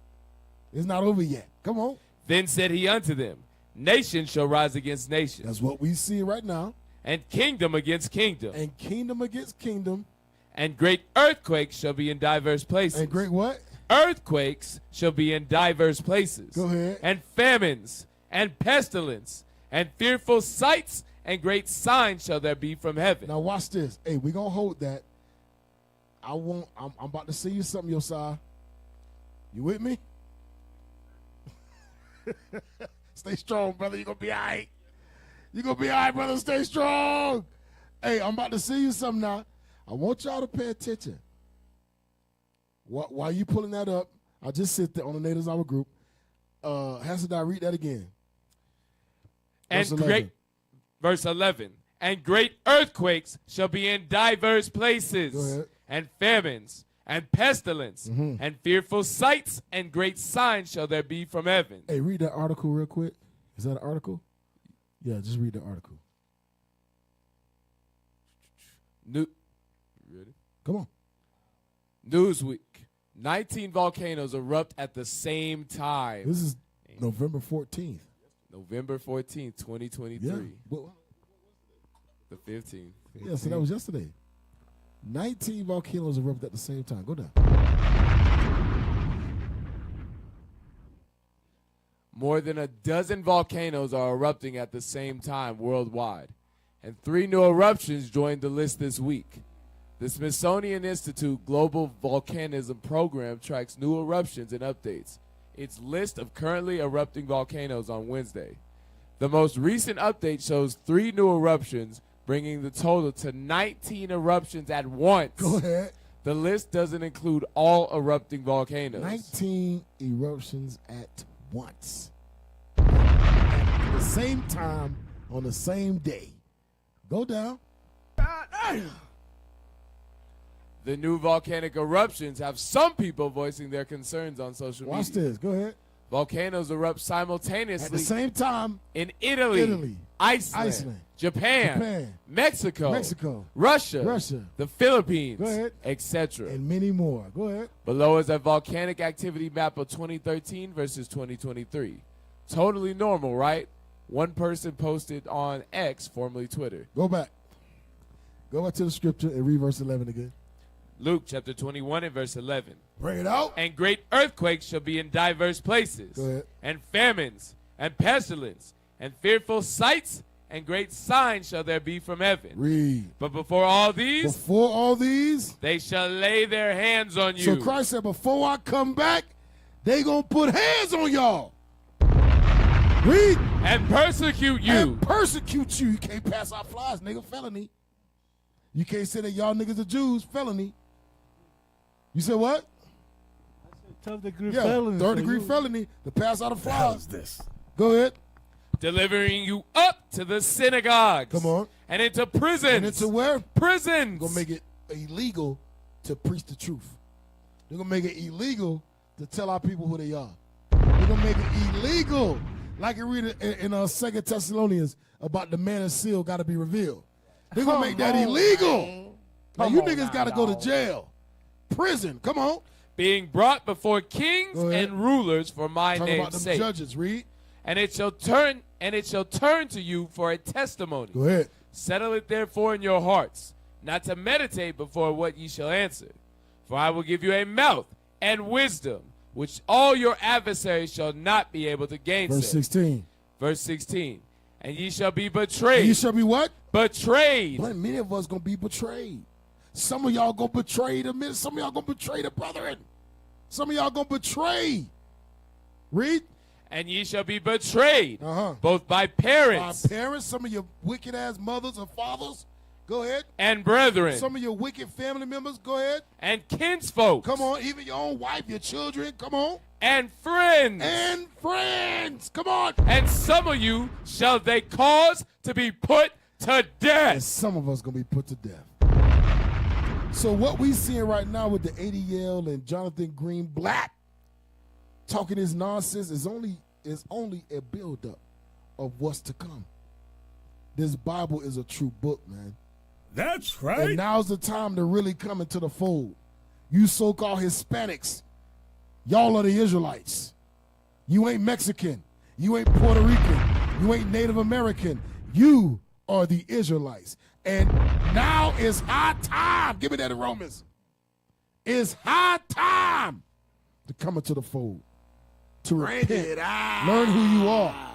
It's not over yet. Come on. Then said he unto them, nation shall rise against nation. That's what we see right now. And kingdom against kingdom. And kingdom against kingdom. And great earthquakes shall be in diverse places. And great what? Earthquakes shall be in diverse places. Go ahead. And famines and pestilence and fearful sights and great signs shall there be from heaven. Now watch this. Hey, we're going to hold that. I'm about to say you something, Josiah. You with me? Stay strong, brother. You're going to be all right. You're going to be all right, brother. Stay strong. Hey, I'm about to say you something now. I want y'all to pay attention. While you pulling that up, I just sit there on the Natives Hour group. Hasadai, read that again. Verse 11. And great earthquakes shall be in diverse places. Go ahead. And famines and pestilence, and fearful sights and great signs shall there be from heaven. Hey, read that article real quick. Is that an article? Yeah, just read the article. Ready? Come on. Newsweek. 19 volcanoes erupt at the same time. This is November 14th. November 14th, 2023. Yeah. Well, the 15th. yeah, so that was yesterday. 19 volcanoes erupt at the same time. Go down. More than a dozen volcanoes are erupting at the same time worldwide, and 3 new eruptions joined the list this week. The Smithsonian Institute Global Volcanism Program tracks new eruptions and updates its list of currently erupting volcanoes on Wednesday. The most recent update shows 3 new eruptions, bringing the total to 19 eruptions at once. Go ahead. The list doesn't include all erupting volcanoes. 19 eruptions at once. At the same time, on the same day. Go down. The new volcanic eruptions have some people voicing their concerns on social media. Watch this. Go ahead. Volcanoes erupt simultaneously At the same time in Italy, Iceland, Japan, Mexico, Russia, the Philippines, etc. And many more. Go ahead. Below is a volcanic activity map of 2013 versus 2023. Totally normal, right? One person posted on X, formerly Twitter. Go back. Go back to the scripture and read verse 11 again. Luke chapter 21 and verse 11. Bring it out. And great earthquakes shall be in diverse places. Go ahead. And famines and pestilence and fearful sights and great signs shall there be from heaven. Read. But before all these, they shall lay their hands on you. So Christ said, before I come back, they gonna put hands on y'all. Read. And persecute you. And persecute you. You can't pass out flies, nigga. Felony. You can't say that y'all niggas are Jews. Felony. You said what? Third degree felony. Third degree felony to pass out a fly. How's this? Go ahead. Delivering you up to the synagogues. Come on. And into prisons. And into where? Prisons. Gonna make it illegal to preach the truth. They're gonna make it illegal to tell our people who they are. They're gonna make it illegal, like you read it in 2 Thessalonians about the man and seal got to be revealed. They're gonna make that illegal. Now you niggas got to go to jail. Prison, come on. Being brought before kings and rulers for my Talk name's about them sake. judges, read. And it shall turn to you for a testimony. Go ahead. Settle it therefore in your hearts, not to meditate before what ye shall answer. For I will give you a mouth and wisdom, which all your adversaries shall not be able to gainsay. Verse 16. Verse 16. And ye shall be betrayed. And ye shall be what? Betrayed. But many of us gonna be betrayed. Some of y'all gonna betray the men. Some of y'all gonna betray the brethren. Some of y'all gonna betray. Read. And ye shall be betrayed, both by parents. By parents, some of your wicked ass mothers and fathers. Go ahead. And brethren. Some of your wicked family members. Go ahead. And kinsfolk. Come on, even your own wife, your children. Come on. And friends. And friends. Come on. And some of you shall they cause to be put to death. And some of us gonna be put to death. So what we seeing right now with the ADL and Jonathan Green Black talking this nonsense is only a buildup of what's to come. This Bible is a true book, man. That's right. And now's the time to really come into the fold. You so-called Hispanics, y'all are the Israelites. You ain't Mexican. You ain't Puerto Rican. You ain't Native American. You are the Israelites. And now is high time. Give me that in Romans. It's high time to come into the fold. To repent. Learn who you are.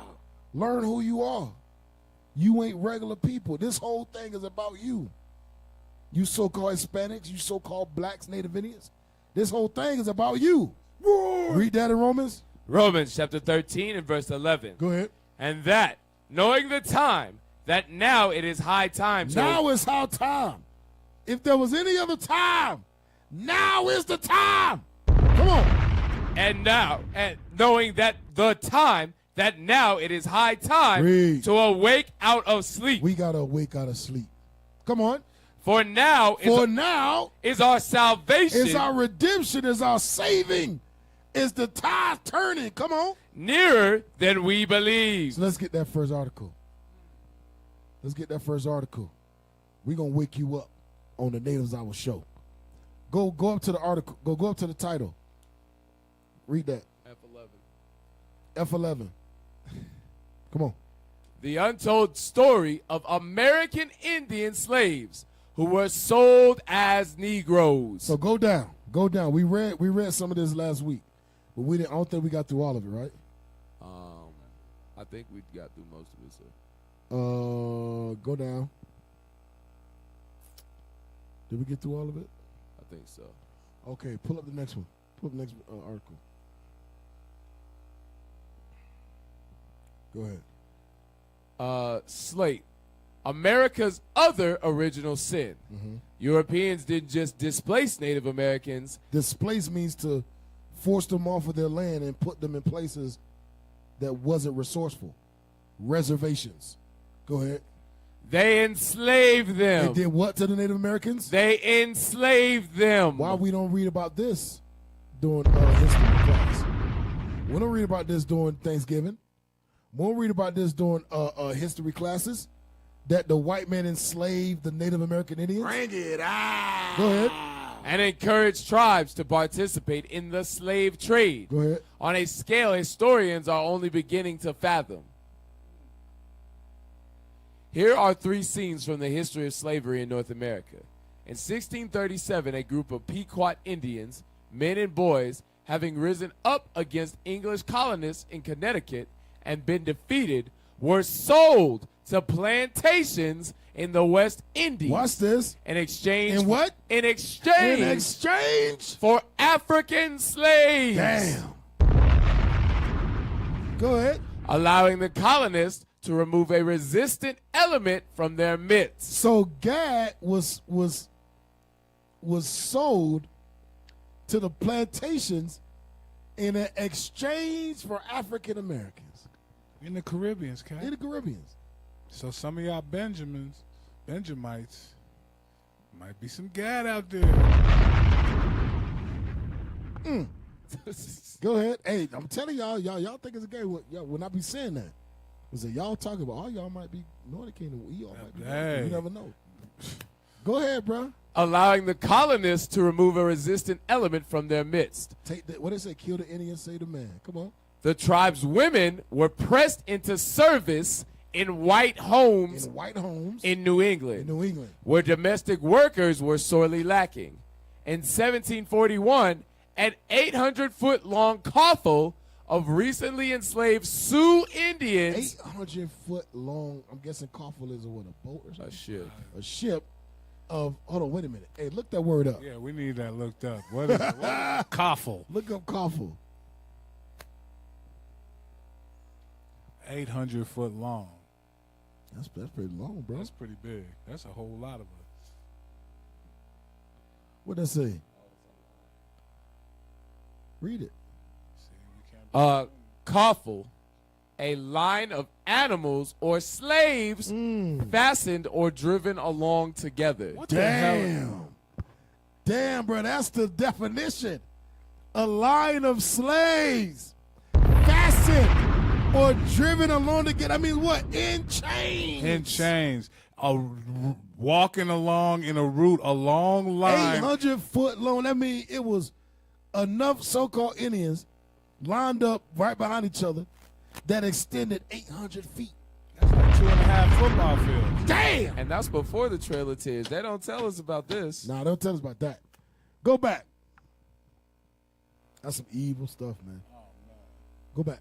Learn who you are. You ain't regular people. This whole thing is about you. You so-called Hispanics, you so-called blacks, Native Indians. This whole thing is about you. Read that in Romans. Romans chapter 13 and verse 11. Go ahead. And that, knowing the time, that now it is high time. Now is high time. If there was any other time, now is the time. Come on. And now, and knowing that the time, that now it is high time to awake out of sleep. We got to awake out of sleep. Come on. For now is our salvation. Is our redemption, is our saving. Is the tide turning? Come on. Nearer than we believe. So let's get that first article. We're going to wake you up on the Natives Hour show. Go up to the article. Go up to the title. Read that. F11. Come on. The untold story of American Indian slaves who were sold as Negroes. So go down. We read some of this last week, but I don't think we got through all of it, right? I think we got through most of it, sir. Go down. Did we get through all of it? I think so. Okay, pull up the next one. Pull up the next article. Go ahead. Slate. America's other original sin. Europeans didn't just displace Native Americans. Displace means to force them off of their land and put them in places that wasn't resourceful. Reservations. Go ahead. They enslaved them. They did what to the Native Americans? They enslaved them. Why we don't read about this during history class? We don't read about this during Thanksgiving. We don't read about this during history classes. That the white man enslaved the Native American Indians? Bring it out. Go ahead. And encouraged tribes to participate in the slave trade. Go ahead. On a scale historians are only beginning to fathom. Here are 3 scenes from the history of slavery in North America. In 1637, a group of Pequot Indians, men and boys, having risen up against English colonists in Connecticut and been defeated, were sold to plantations in the West Indies. Watch this. In exchange. In what? In exchange. In exchange for African slaves. Damn. Go ahead. Allowing the colonists to remove a resistant element from their midst. So Gad was sold to the plantations in an exchange for African Americans. In the Caribbeans, Cat. In the Caribbeans. So some of y'all Benjamites, might be some Gad out there. Go ahead. Hey, I'm telling y'all think it's a game. Y'all will not be saying that. Because y'all talking about all y'all might be Northern Kingdom. Y'all might be. You never know. Go ahead, bro. Allowing the colonists to remove a resistant element from their midst. Take that. What they say? Kill the Indian, save the man. Come on. The tribe's women were pressed into service in white homes. In New England. Where domestic workers were sorely lacking. In 1741, an 800-foot-long coffle of recently enslaved Sioux Indians. 800-foot long. I'm guessing coffle is a boat or something? A ship. A ship of. Hold on, wait a minute. Hey, look that word up. Yeah, we need that looked up. What is it? Coffle. Look up coffle. 800 foot long. That's pretty long, bro. That's pretty big. That's a whole lot of us. What that say? Read it. Coffle, a line of animals or slaves fastened or driven along together. What the hell? Damn, bro, that's the definition. A line of slaves fastened or driven along together. I mean, what? In chains. In chains. Walking along in a route, a long line. 800-foot long. That means it was enough so-called Indians lined up right behind each other that extended 800 feet. That's like 2.5 football fields. Damn! And that's before the Trail of Tears. They don't tell us about this. Nah, don't tell us about that. Go back. That's some evil stuff, man. Oh, man. Go back.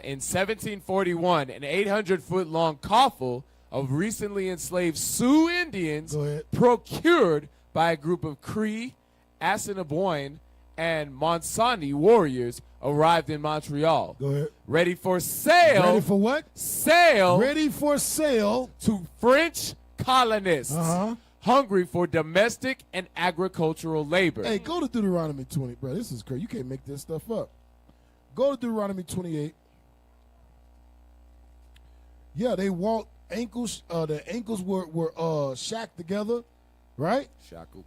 In 1741, an 800-foot-long coffle of recently enslaved Sioux Indians procured by a group of Cree, Assiniboine, and Monsani warriors arrived in Montreal. Go ahead. Ready for sale. Ready for what? Sale. Ready for sale. To French colonists. Hungry for domestic and agricultural labor. Hey, go to Deuteronomy 20, bro. This is crazy. You can't make this stuff up. Go to Deuteronomy 28. Yeah, they walked ankles were shacked together, right?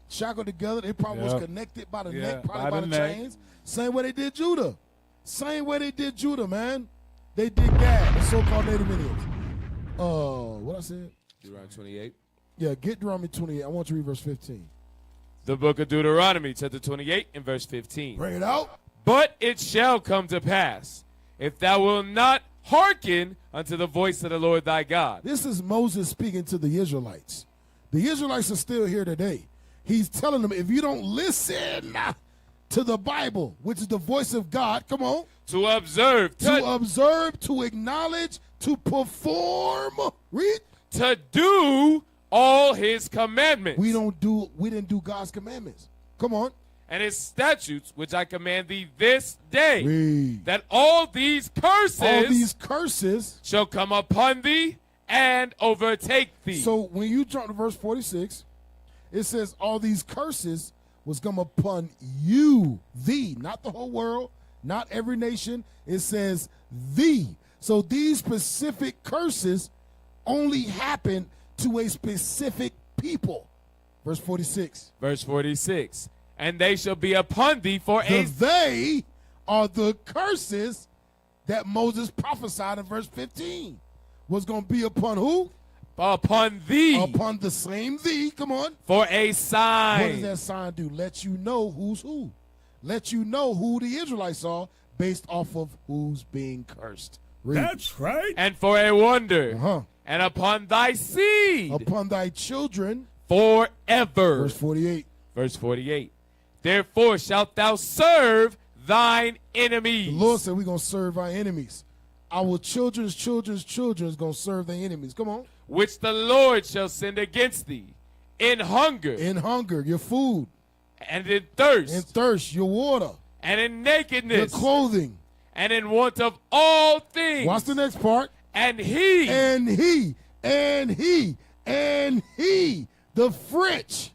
Shackled together. They probably was connected by the neck, probably by the chains. Same way they did Judah. Same way they did Judah, man. They did Gad, the so-called Native Indians. What I said? Deuteronomy 28. Yeah, get Deuteronomy 28. I want you to read verse 15. The book of Deuteronomy, chapter 28, and verse 15. Bring it out. But it shall come to pass, if thou wilt not hearken unto the voice of the Lord thy God. This is Moses speaking to the Israelites. The Israelites are still here today. He's telling them, if you don't listen to the Bible, which is the voice of God, come on. To observe. To acknowledge, to perform. Read. To do all his commandments. We didn't do God's commandments. Come on. And his statutes, which I command thee this day, that all these curses shall come upon thee and overtake thee. So when you jump to verse 46, it says all these curses was come upon you, thee, not the whole world, not every nation. It says thee. So these specific curses only happen to a specific people. Verse 46. Verse 46. And they shall be upon thee for They are the curses that Moses prophesied in verse 15. Was going to be upon who? Upon thee. Upon the same thee. Come on. For a sign. What does that sign do? Let you know who's who. Let you know who the Israelites are based off of who's being cursed. Read. That's right. And for a wonder. And upon thy seed. Upon thy children. Forever. Verse 48. Verse 48. Therefore shalt thou serve thine enemies. The Lord said we're going to serve our enemies. Our children's children's children is going to serve their enemies. Come on. Which the Lord shall send against thee in hunger. In hunger, your food. And in thirst. In thirst, your water. And in nakedness. Your clothing. And in want of all things. Watch the next part. And he. The French.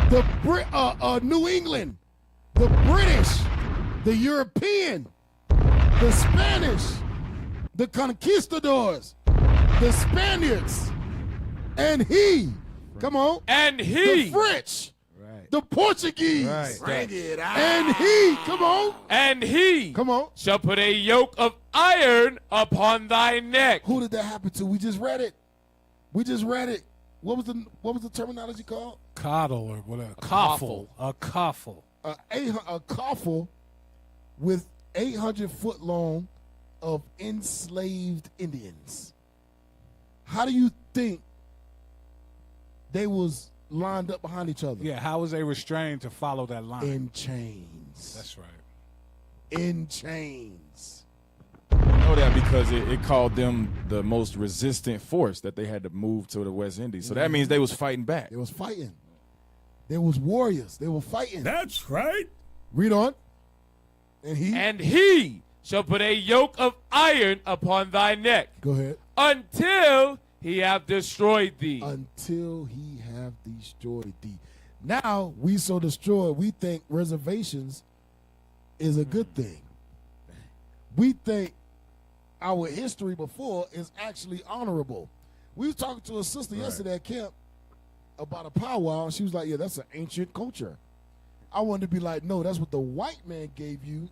The New England. The British. The European. The Spanish. The conquistadors. The Spaniards. And he. Come on. And he. The French. Right. The Portuguese. Right. Bring it out. And he. Come on. And he. Come on. Shall put a yoke of iron upon thy neck. Who did that happen to? We just read it. What was the terminology called? Coddle or whatever. Coffle. A coffle. A coffle with 800 foot long of enslaved Indians. How do you think they was lined up behind each other? Yeah, how was they restrained to follow that line? In chains. That's right. In chains. I know that because it called them the most resistant force that they had to move to the West Indies. So that means they was fighting back. They was fighting. They was warriors. They were fighting. That's right. Read on. And he shall put a yoke of iron upon thy neck. Go ahead. Until he have destroyed thee. Until he have destroyed thee. Now we so destroyed, we think reservations is a good thing. We think our history before is actually honorable. We was talking to a sister yesterday at camp about a powwow, and she was like, yeah, that's an ancient culture. I wanted to be like, no, that's what the white man gave you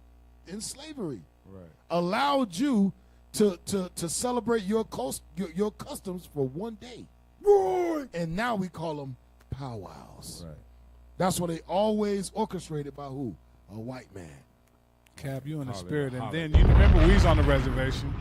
in slavery. Right. Allowed you to celebrate your customs for one day. Right. And now we call them powwows. Right. That's what they always orchestrated by who? A white man. Cap, you in the spirit. And then you remember we was on the reservation.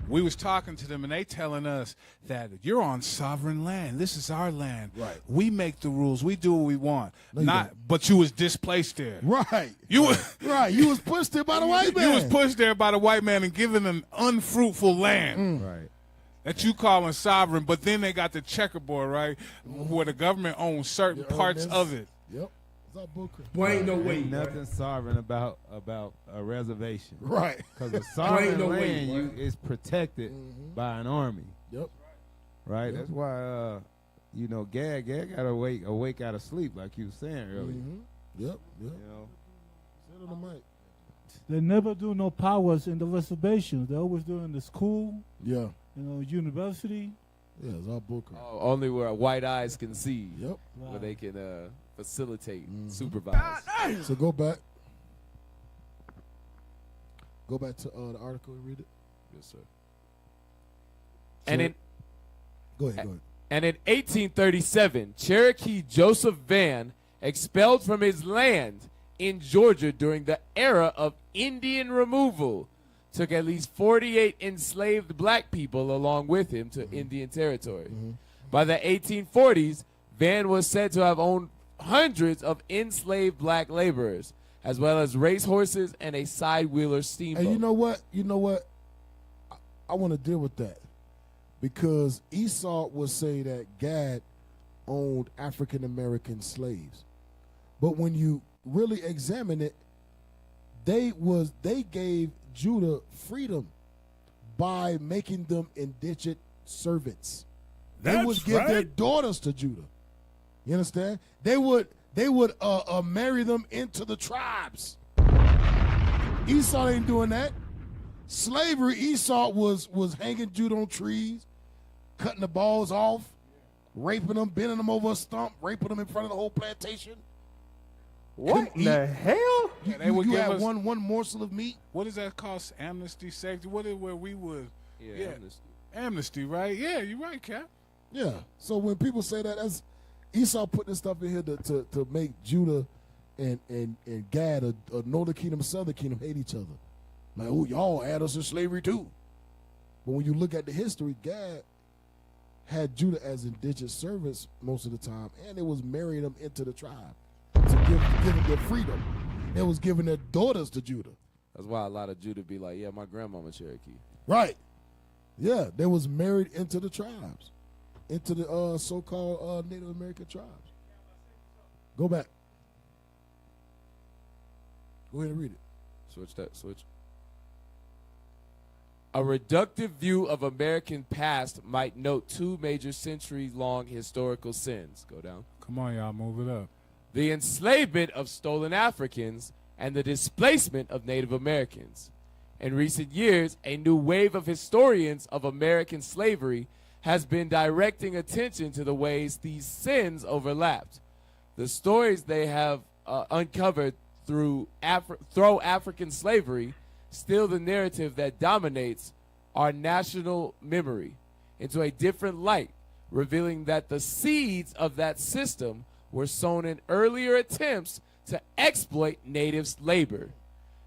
We was talking to them, and they telling us that you're on sovereign land. This is our land. Right. We make the rules. We do what we want. No, But you was displaced there. Right. You right. You was pushed there by the white man. You was pushed there by the white man and given an unfruitful land. Right. That you calling sovereign, but then they got the checkerboard, right, where the government owns certain parts of it. Yep. What's up, Booker? Boy, ain't no way. Nothing sovereign about a reservation. Right. Because the sovereign land is protected by an army. Yep. Right. That's why Gad got awake out of sleep, like you were saying earlier. Yep. You know. Sit on the mic. They never do no powers in the reservations. They always do it in the school. Yeah. University. Yeah, it's all bullcrap. Only where white eyes can see. Yep. Where they can facilitate, supervise. So go back. Go back to the article and read it. Yes, sir. Go ahead. And in 1837, Cherokee Joseph Van, expelled from his land in Georgia during the era of Indian removal, took at least 48 enslaved black people along with him to Indian territory. By the 1840s, Van was said to have owned hundreds of enslaved black laborers, as well as racehorses and a side-wheeler steamboat. And you know what? I want to deal with that because Esau would say that Gad owned African American slaves, but when you really examine it, they gave Judah freedom by making them indentured servants. They would give their daughters to Judah. You understand? They would marry them into the tribes. Esau ain't doing that. Slavery, Esau was hanging Judah on trees, cutting the balls off, raping them, bending them over a stump, raping them in front of the whole plantation. What in the hell? You had one morsel of meat. What does that cost? Amnesty, safety. What is where we would? Yeah. Amnesty, right? Yeah, you're right, Cap. Yeah. So when people say that, that's Esau put this stuff in here to make Judah and Gad, a northern kingdom, southern kingdom, hate each other. Like, oh, y'all had us in slavery too. But when you look at the history, Gad had Judah as indentured servants most of the time, and it was marrying them into the tribe to give them their freedom. They was giving their daughters to Judah. That's why a lot of Judah be like, yeah, my grandmama Cherokee. Right. Yeah, they was married into the tribes, into the so-called Native American tribes. Go back. Go ahead and read it. Switch. A reductive view of American past might note two major century-long historical sins. Go down. Come on, y'all, move it up. The enslavement of stolen Africans and the displacement of Native Americans. In recent years, a new wave of historians of American slavery has been directing attention to the ways these sins overlapped. The stories they have uncovered through African slavery still the narrative that dominates our national memory into a different light, revealing that the seeds of that system were sown in earlier attempts to exploit natives' labor.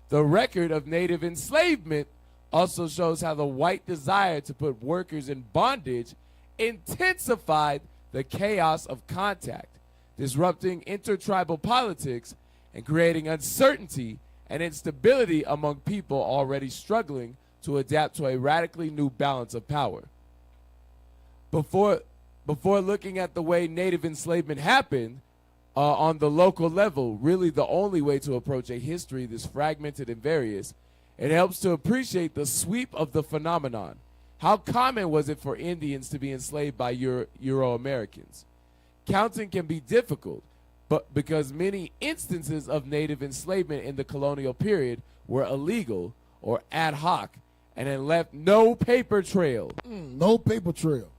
The record of native enslavement also shows how the white desire to put workers in bondage intensified the chaos of contact, disrupting intertribal politics and creating uncertainty and instability among people already struggling to adapt to a radically new balance of power. Before looking at the way native enslavement happened on the local level, really the only way to approach a history this fragmented and various, it helps to appreciate the sweep of the phenomenon. How common was it for Indians to be enslaved by Euro-Americans? Counting can be difficult, but because many instances of native enslavement in the colonial period were illegal or ad hoc and had left no paper trail. No paper trail.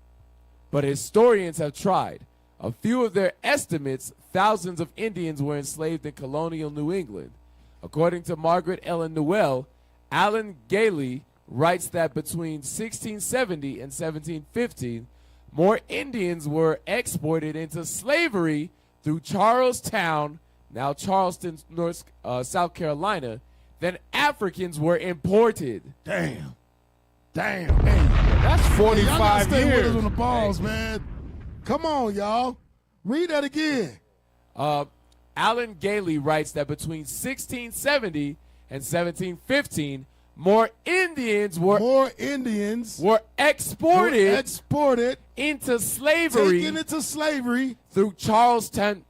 But historians have tried. A few of their estimates, thousands of Indians were enslaved in colonial New England. According to Margaret Ellen Newell, Alan Gailey writes that between 1670 and 1715, more Indians were exported into slavery through Charlestown, now Charleston, South Carolina, than Africans were imported. Damn. Hey, that's 45 y'all gotta stay years. with us on the balls, man. Come on, y'all. Read that again. Alan Gailey writes that between 1670 and 1715, more Indians were exported into slavery, taken into slavery through Charlestown.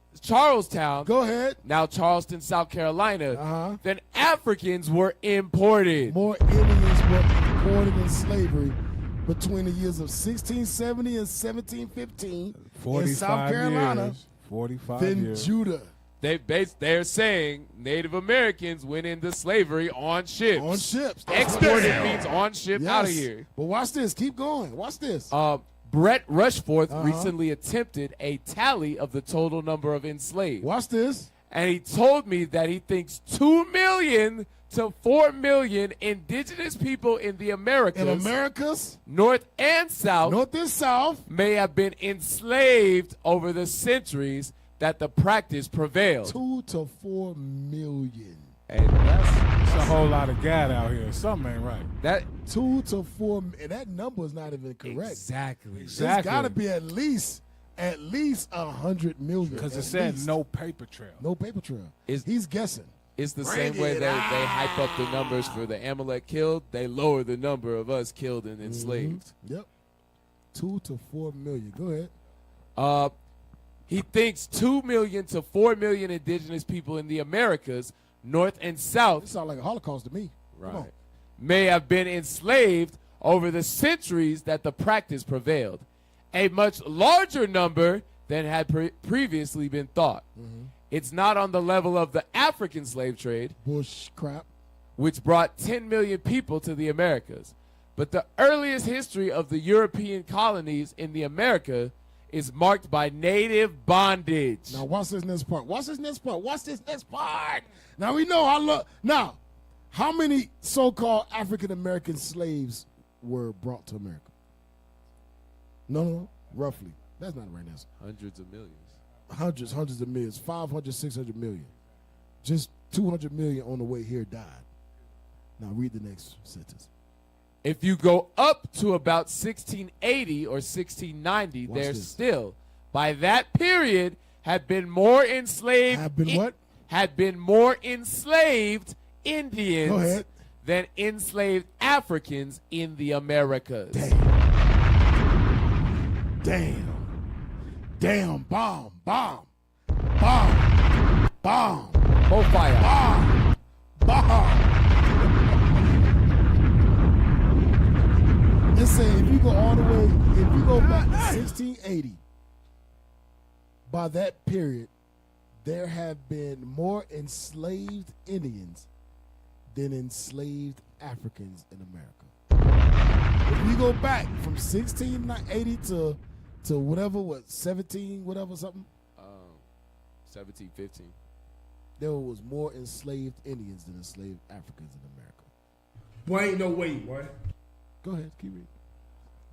Go ahead. Now Charleston, South Carolina. Than Africans were imported. More Indians were imported in slavery between the years of 1670 and 1715 in South Carolina. Years. 45 than years. Judah. They're saying Native Americans went into slavery on ships. On ships. Exported means on ship, out of here. But watch this. Keep going. Watch this. Brett Rushforth recently attempted a tally of the total number of enslaved. Watch this. And he told me that he thinks 2 million to 4 million indigenous people in the Americas, North and South, may have been enslaved over the centuries that the practice prevailed. 2 to 4 million. And It's a whole lot of gad out here. Something ain't right. That 2 to 4, and that number is not even correct. Exactly. It's got to be at least 100 million. Because it at said least. no paper trail. No paper trail. He's guessing. It's the Bring same way it they hype up the numbers for the Amalek killed. They lower the number of us killed and enslaved. Yep. 2 to 4 million. Go ahead. He thinks 2 million to 4 million indigenous people in the Americas, North and South. It sounds like a Holocaust to me. Come on. May have been enslaved over the centuries that the practice prevailed. A much larger number than had previously been thought. It's not on the level of the African slave trade, bush crap, which brought 10 million people to the Americas. But the earliest history of the European colonies in the America is marked by native bondage. Now watch this next part. Watch this next part. Watch this next part. Now we know now, how many so-called African American slaves were brought to America? No, roughly. That's not the right answer. Hundreds of millions. Hundreds of millions. 500, 600 million. Just 200 million on the way here died. Now read the next sentence. If you go up to about 1680 or 1690, Watch there this. still, by that period, had been more enslaved. Had been more enslaved Indians Go ahead. than enslaved Africans in the Americas. Damn. Bomb. More fire. Bomb. It say if you go all the way, if you go back to 1680, by that period, there have been more enslaved Indians than enslaved Africans in America. If you go back from 1680 to whatever, 17, whatever, something? 1715. There was more enslaved Indians than enslaved Africans in America. Boy, ain't no way, boy. Go ahead, keep reading.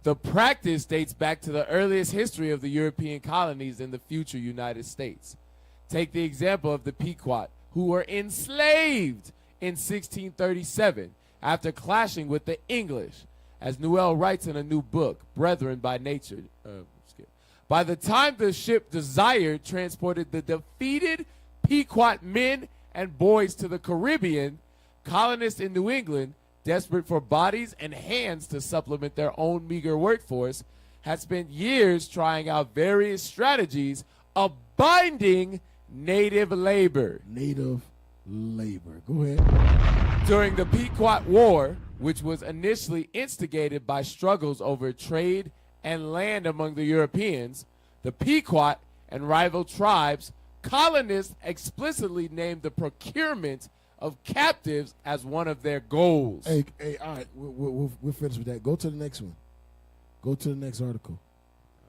The practice dates back to the earliest history of the European colonies in the future United States. Take the example of the Pequot, who were enslaved in 1637 after clashing with the English. As Newell writes in a new book, Brethren by Nature. By the time the ship Desire transported the defeated Pequot men and boys to the Caribbean, colonists in New England, desperate for bodies and hands to supplement their own meager workforce, had spent years trying out various strategies of binding native labor. Go ahead. During the Pequot War, which was initially instigated by struggles over trade and land among the Europeans, the Pequot and rival tribes, colonists explicitly named the procurement of captives as one of their goals. Hey, all right, we're finished with that. Go to the next one. Go to the next article.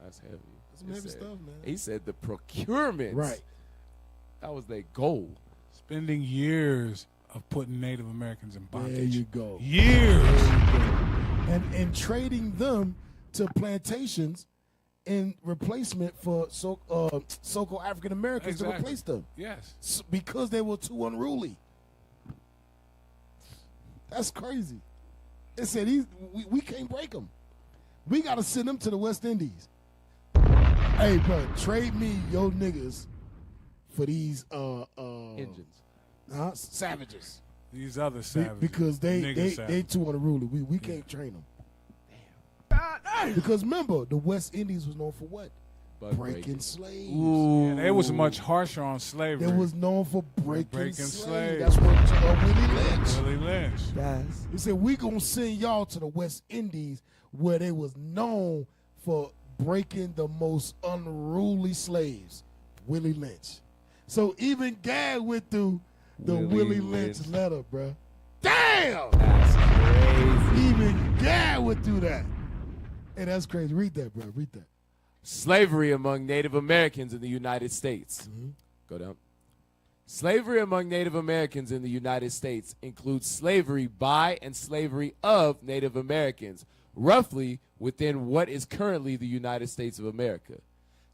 That's heavy. That's some heavy stuff, man. He said the procurement. Right. That was their goal. Spending years of putting Native Americans in bondage. There you go. Years. And trading them to plantations in replacement for so-called African Americans to replace them. Yes. Because they were too unruly. That's crazy. They said we can't break them. We got to send them to the West Indies. Hey, bro, trade me your niggas for these engines. Savages. These other savages. Because they too unruly. We can't train them. Damn. Because remember, the West Indies was known for what? Breaking slaves. Yeah, they was much harsher on slavery. They was known for breaking slaves. That's what Willie Lynch. Lynch. Guys. He said, we gonna send y'all to the West Indies where they was known for breaking the most unruly slaves. Willie Lynch. So even Gad went through the Willie Lynch letter, bro. Damn! That's crazy. Even Gad went through that. Hey, that's crazy. Read that, bro. Read that. Slavery among Native Americans in the United States. Go down. Slavery among Native Americans in the United States includes slavery by and slavery of Native Americans, roughly within what is currently the United States of America.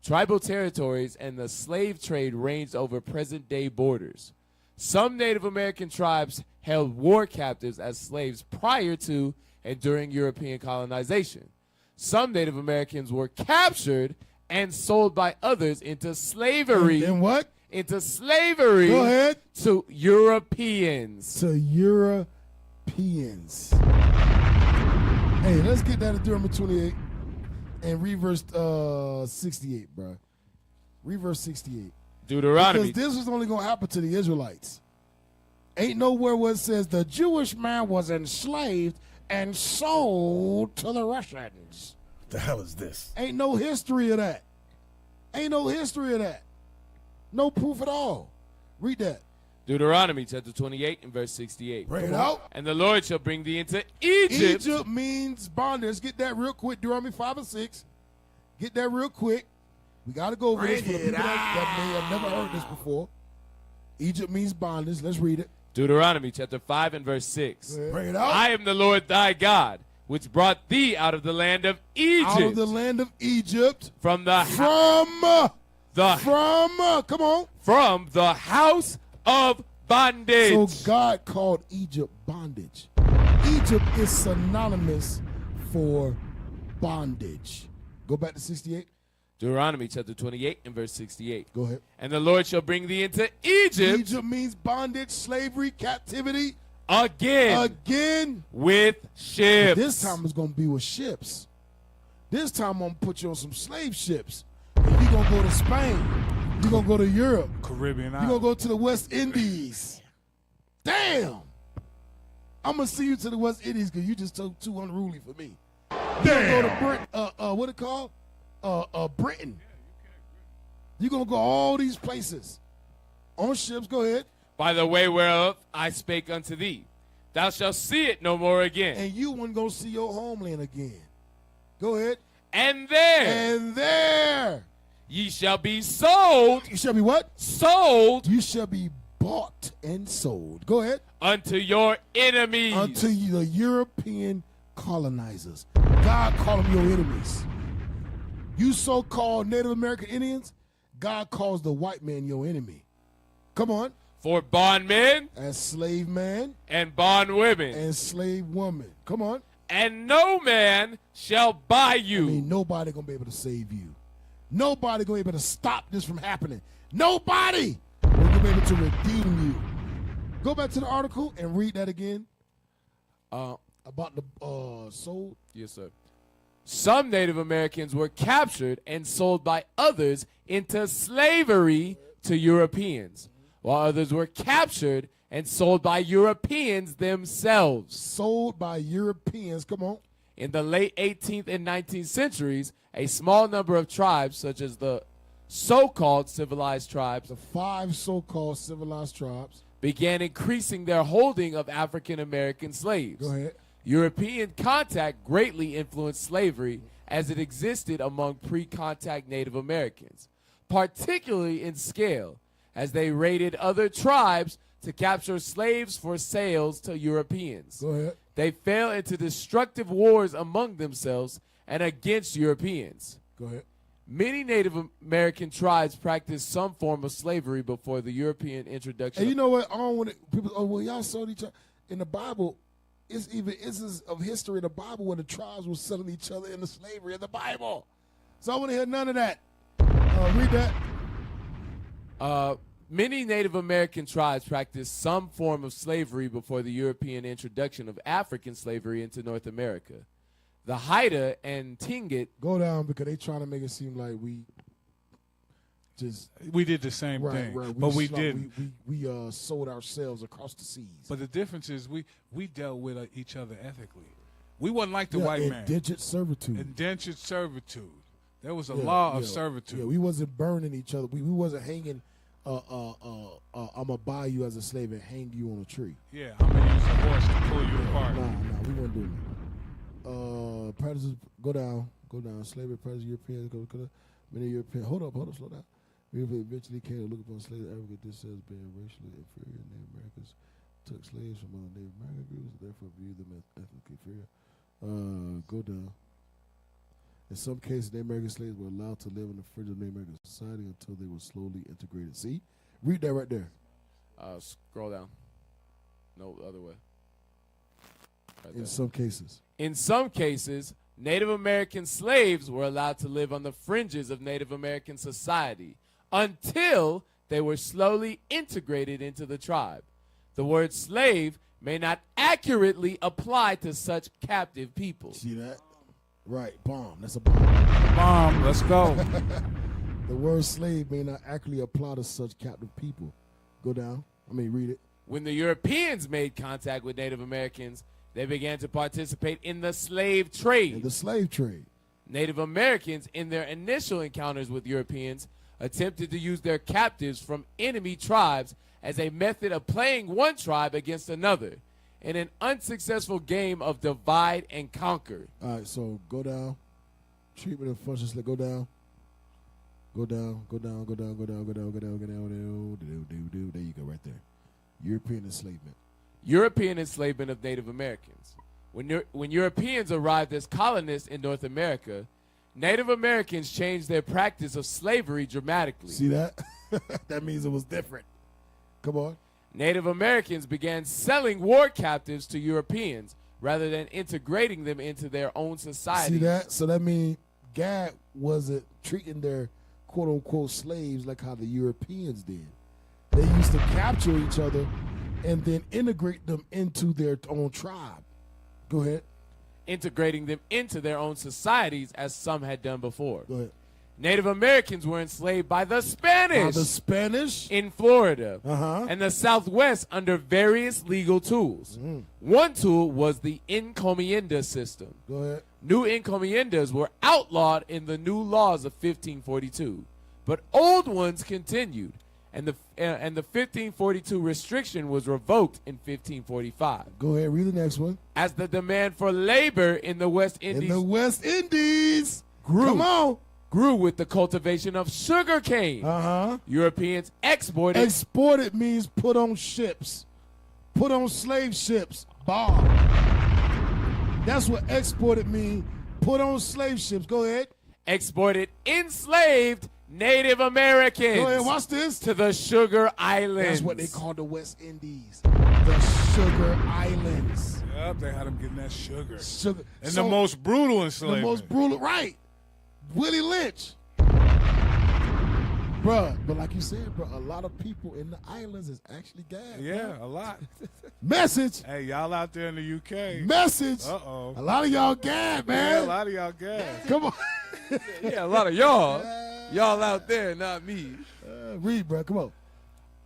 Tribal territories and the slave trade ranged over present-day borders. Some Native American tribes held war captives as slaves prior to and during European colonization. Some Native Americans were captured and sold by others into slavery. And what? Into slavery. Go ahead. To Europeans. To Europeans. Hey, let's get down to Deuteronomy 28 and read verse 68, bro. Read verse 68. Deuteronomy. Because this was only going to happen to the Israelites. Ain't nowhere where it says the Jewish man was enslaved and sold to the Russians. What the hell is this? Ain't no history of that. Ain't no history of that. No proof at all. Read that. Deuteronomy chapter 28 and verse 68. Bring it out. And the Lord shall bring thee into Egypt. Egypt means bondage. Let's get that real quick. Deuteronomy 5 and 6. Get that real quick. We got to go over this for the people that may have never heard this before. Egypt means bondage. Let's read it. Deuteronomy chapter 5 and verse 6. Bring it out. I am the Lord thy God, which brought thee out of the land of Egypt. Out of the land of Egypt. From the house of bondage. So God called Egypt bondage. Egypt is synonymous for bondage. Go back to 68. Deuteronomy chapter 28 and verse 68. Go ahead. And the Lord shall bring thee into Egypt. Egypt means bondage, slavery, captivity. Again. With ships. This time it's going to be with ships. This time I'm going to put you on some slave ships. And you're going to go to Spain. You're going to go to Europe. Caribbean You're going to go to the West Indies. Damn. I'm going to see you to the West Indies because you just took too unruly for me. You're going to go to what it called? Britain. You're going to go all these places. On ships, go ahead. By the way whereof I spake unto thee, thou shalt see it no more again. And you wouldn't go see your homeland again. Go ahead. And there ye shall be sold. You shall be what? Sold. You shall be bought and sold. Go ahead. Unto your enemies. Unto the European colonizers. God called them your enemies. You so-called Native American Indians, God calls the white man your enemy. Come on. For bondmen. As slave man. And bondwomen. And slave woman. Come on. And no man shall buy you. I mean, nobody going to be able to save you. Nobody going to be able to stop this from happening. Nobody will be able to redeem you. Go back to the article and read that again. About the sold. Yes, sir. Some Native Americans were captured and sold by others into slavery to Europeans, while others were captured and sold by Europeans themselves. Sold by Europeans, come on. In the late 18th and 19th centuries, a small number of tribes, such as the so-called civilized tribes, the 5 so-called civilized tribes, began increasing their holding of African American slaves. Go ahead. European contact greatly influenced slavery as it existed among pre-contact Native Americans, particularly in scale, as they raided other tribes to capture slaves for sales to Europeans. Go ahead. They fell into destructive wars among themselves and against Europeans. Go ahead. Many Native American tribes practiced some form of slavery before the European introduction. And you know what? I don't want people. Oh well, y'all sold each other in the Bible. It's even instances of history in the Bible where the tribes were selling each other into slavery in the Bible. So I want to hear none of that. Read that. Many Native American tribes practiced some form of slavery before the European introduction of African slavery into North America. The Haida and Tlingit. Go down because they trying to make it seem like we did the same thing, but we didn't. We sold ourselves across the seas. But the difference is we dealt with each other ethically. We wasn't like the white man. Indentured servitude. Indentured servitude. There was a law of servitude. Yeah, we wasn't burning each other. We wasn't hanging. I'm gonna buy you as a slave and hang you on a tree. Yeah, I'm gonna use a horse to pull you apart. Nah, we weren't doing that. Predators, go down. Go down. Slavery pressed Europeans. Many Europeans. Hold up, slow down. We eventually came to look upon slaves in Africa. This as being racially inferior. Native Americans took slaves from other Native American groups, therefore viewed them as ethnically inferior. Go down. In some cases, Native American slaves were allowed to live in the fringe of Native American society until they were slowly integrated. See? Read that right there. Scroll down. No, the other way. Right In some cases. In some cases, Native American slaves were allowed to live on the fringes of Native American society until they were slowly integrated into the tribe. The word slave may not accurately apply to such captive people. See that? Right, bomb. That's a bomb. Bomb, let's go. The word slave may not accurately apply to such captive people. Go down. Read it. When the Europeans made contact with Native Americans, they began to participate in the slave trade. Native Americans, in their initial encounters with Europeans, attempted to use their captives from enemy tribes as a method of playing one tribe against another in an unsuccessful game of divide and conquer. All right, so go down. Treatment of functions. Go down. Go down. There you go, right there. European enslavement. European enslavement of Native Americans. When Europeans arrived as colonists in North America, Native Americans changed their practice of slavery dramatically. See that? That means it was different. Come on. Native Americans began selling war captives to Europeans rather than integrating them into their own society. See that? So that means God wasn't treating their quote-unquote slaves like how the Europeans did. They used to capture each other and then integrate them into their own tribe. Go ahead. Integrating them into their own societies as some had done before. Go ahead. Native Americans were enslaved by the Spanish. In Florida and the Southwest under various legal tools. One tool was the encomienda system. Go ahead. New encomiendas were outlawed in the new laws of 1542, but old ones continued, and the 1542 restriction was revoked in 1545. Go ahead, read the next one. As the demand for labor in the West Indies grew. Come on. Grew with the cultivation of sugar cane. Europeans exported. Exported means put on ships. Put on slave ships. Bomb. That's what exported means. Put on slave ships. Go ahead. Exported enslaved Native Americans. Go ahead, watch this. To the Sugar Islands. That's what they call the West Indies. The Sugar Islands. Yep, they had them getting that sugar. And So- the most brutal enslavement. The most brutal, right. Willie Lynch. Bruh, but like you said, bro, a lot of people in the islands is actually gagged. Yeah, a lot. Message. Hey, y'all out there in the UK. Message. Uh-oh. A lot of y'all gagged, man. Yeah, a lot of y'all gagged. Come on. Yeah, a lot of y'all. Y'all out there, not me. Read, bro. Come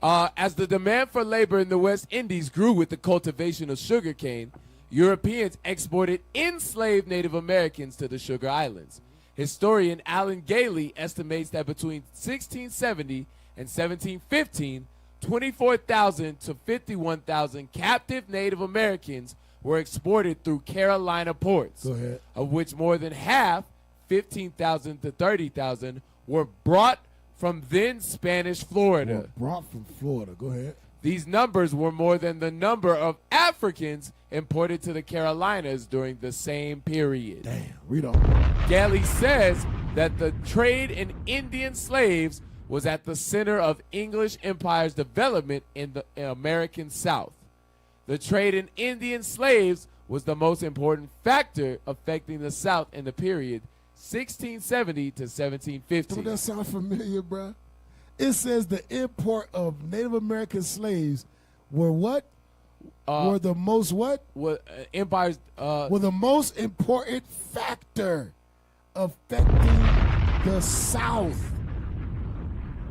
on. As the demand for labor in the West Indies grew with the cultivation of sugarcane, Europeans exported enslaved Native Americans to the Sugar Islands. Historian Alan Gailey estimates that between 1670 and 1715, 24,000 to 51,000 captive Native Americans were exported through Carolina ports, Go ahead. of which more than half, 15,000 to 30,000, were brought from then Spanish Florida. Brought from Florida. Go ahead. These numbers were more than the number of Africans imported to the Carolinas during the same period. Damn, read on. Galley says that the trade in Indian slaves was at the center of English Empire's development in the American South. The trade in Indian slaves was the most important factor affecting the South in the period 1670 to 1750. Don't that sound familiar, bro? It says the import of Native American slaves were what? Were the most what? Empires were the most important factor affecting the South.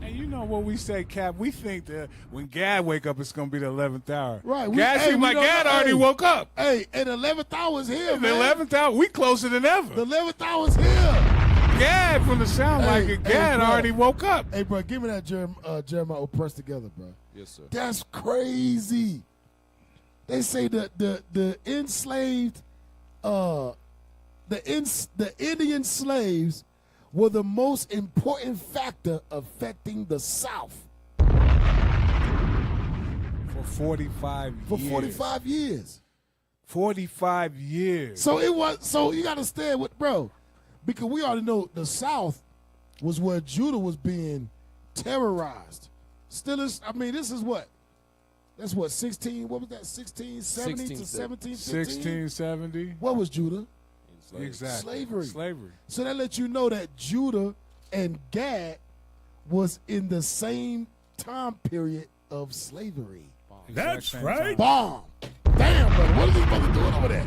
And you know what we say, Cap? We think that when Gad wake up, it's going to be the 11th hour. Right. Gad seemed like Gad already woke up. Hey, and the 11th hour is here, The man. 11th hour, we closer than ever. The 11th hour is here. Gad, from the sound like it, Gad bro. already woke up. Hey, bro, give me that Jeremiah pressed together, bro. Yes, sir. That's crazy. They say that the enslaved the Indian slaves were the most important factor affecting the South For 45 years. for 45 years. 45 years. So it was. So you got to stand with, bro, because we already know the South was where Judah was being terrorized. Still is. I mean, this is what. That's what 16. What was that? 1670 to 1750. 1670. What was Judah? Exactly. Slavery. So that lets you know that Judah and Gad was in the same time period of slavery. That's right. Bomb. Damn, brother. What is this brother doing over there?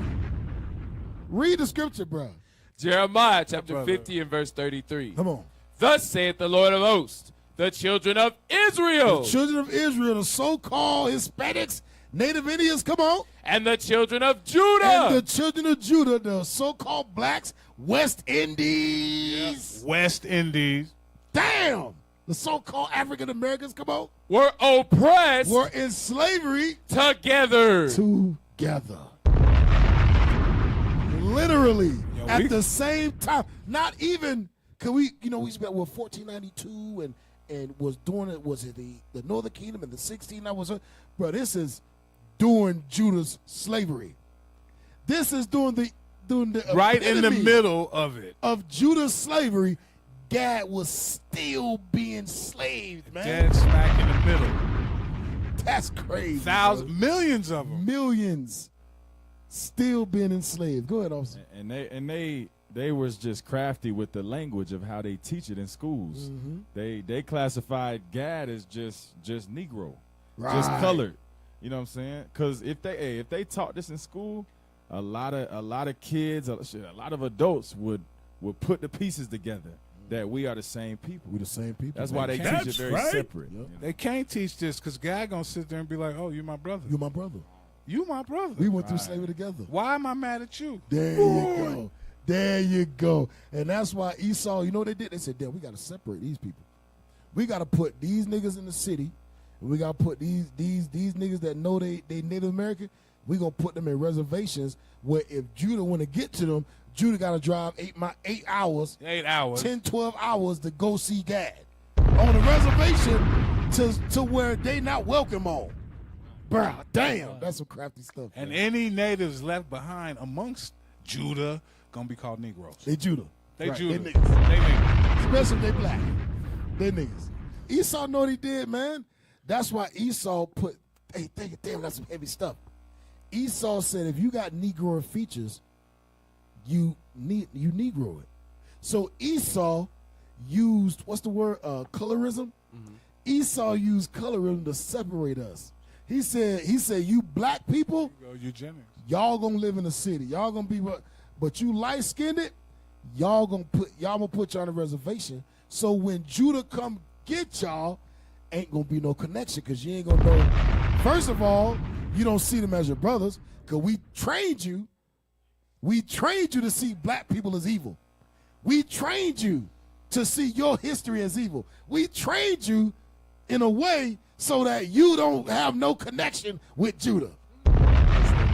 Read the scripture, bro. Jeremiah chapter 50 and verse 33. Come on. Thus saith the Lord of hosts, the children of Israel. The children of Israel, the so-called Hispanics, Native Indians, come on. And the children of Judah. And the children of Judah, the so-called blacks, West Indies. West Indies. Damn. The so-called African Americans, come on. Were oppressed. Were in slavery. Together. Literally. At the same time. Not even, cause we spent 1492 and was doing it, was it the Northern Kingdom and the 16 that was, bro, this is during Judah's slavery. This is during the right in the middle of it. Of Judah's slavery. Gad was still being slaved, man. Dead smack in the middle. That's crazy. Millions of them. Millions still being enslaved. Go ahead, officer. And they was just crafty with the language of how they teach it in schools. Mm-hmm. They classified Gad as just Negro, Right. just colored. You know what I'm saying? Because if they taught this in school, a lot of kids, a lot of adults would put the pieces together. That we are the same people. We the same people. That's why they teach it very separate. Yep. They can't teach this because God gonna sit there and be like, "Oh, you're my brother. You're my brother. You my brother. We went through slavery together. Why am I mad at you? There you go. There you go. And that's why Esau, you know what they did? They said, "Damn, we got to separate these people. We got to put these niggas in the city, and we got to put these niggas that know they Native American. We gonna put them in reservations where if Judah want to get to them." Judah got to drive 8 hours. 8 hours. 10, 12 hours to go see Gad. On the reservation to where they not welcome on. Bro, damn. That's some crafty stuff. And man. any natives left behind amongst Judah gonna be called Negroes. They Judah. They Right. Judah. They niggas. They niggas. Especially if they black. They niggas. Esau know what he did, man. That's why Esau put, hey, damn, that's some heavy stuff. Esau said if you got Negro features, you Negro it. So Esau used, what's the word, colorism? Mm-hmm. Esau used colorism to separate us. He said, you black people, eugenics. Y'all gonna live in the city. Y'all gonna be, but you light-skinned, y'all gonna put y'all on a reservation. So when Judah come get y'all, ain't gonna be no connection because you ain't gonna know. First of all, you don't see them as your brothers because we trained you. We trained you to see black people as evil. We trained you to see your history as evil. We trained you in a way so that you don't have no connection with Judah.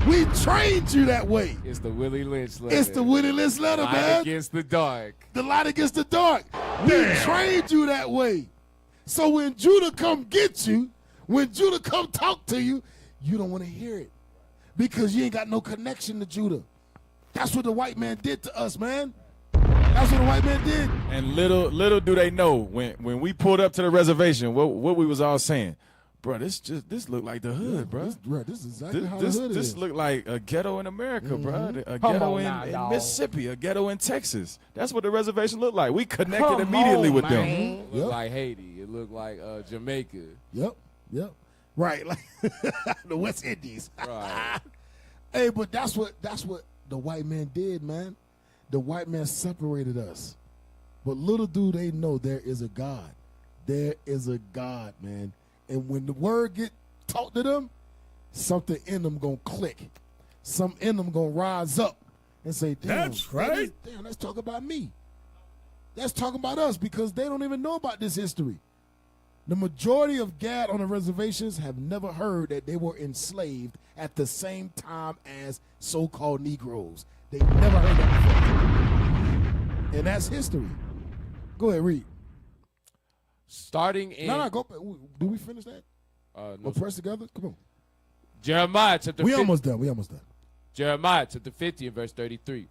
We trained you that way. It's the Willie Lynch letter. It's the Willie Lynch letter, Light man. against the dark. The light against the dark. We trained you that way. So when Judah come get you, when Judah come talk to you, you don't want to hear it because you ain't got no connection to Judah. That's what the white man did to us, man. That's what the white man did. And little do they know when we pulled up to the reservation, what we was all saying, bro, this look like the hood, bro. This is exactly how the hood is. This look like a ghetto in America, bro. A ghetto in Mississippi, a ghetto in Texas. That's what the reservation looked like. We connected immediately with them. It looked like Haiti. It looked like Jamaica. Yep. Right, like the West Indies. Right. Hey, but that's what the white man did, man. The white man separated us. But little do they know there is a God. There is a God, man. And when the word get taught to them, something in them gonna click. Something in them gonna rise up and say, damn, that's right. Damn, let's talk about me. Let's talk about us because they don't even know about this history. The majority of Gad on the reservations have never heard that they were enslaved at the same time as so-called Negroes. They never heard that before. And that's history. Go ahead, read. Starting in... No, go back. Do we finish that? No, or press together? Come on. Jeremiah chapter 50. We almost done. Jeremiah chapter 50 and verse 33.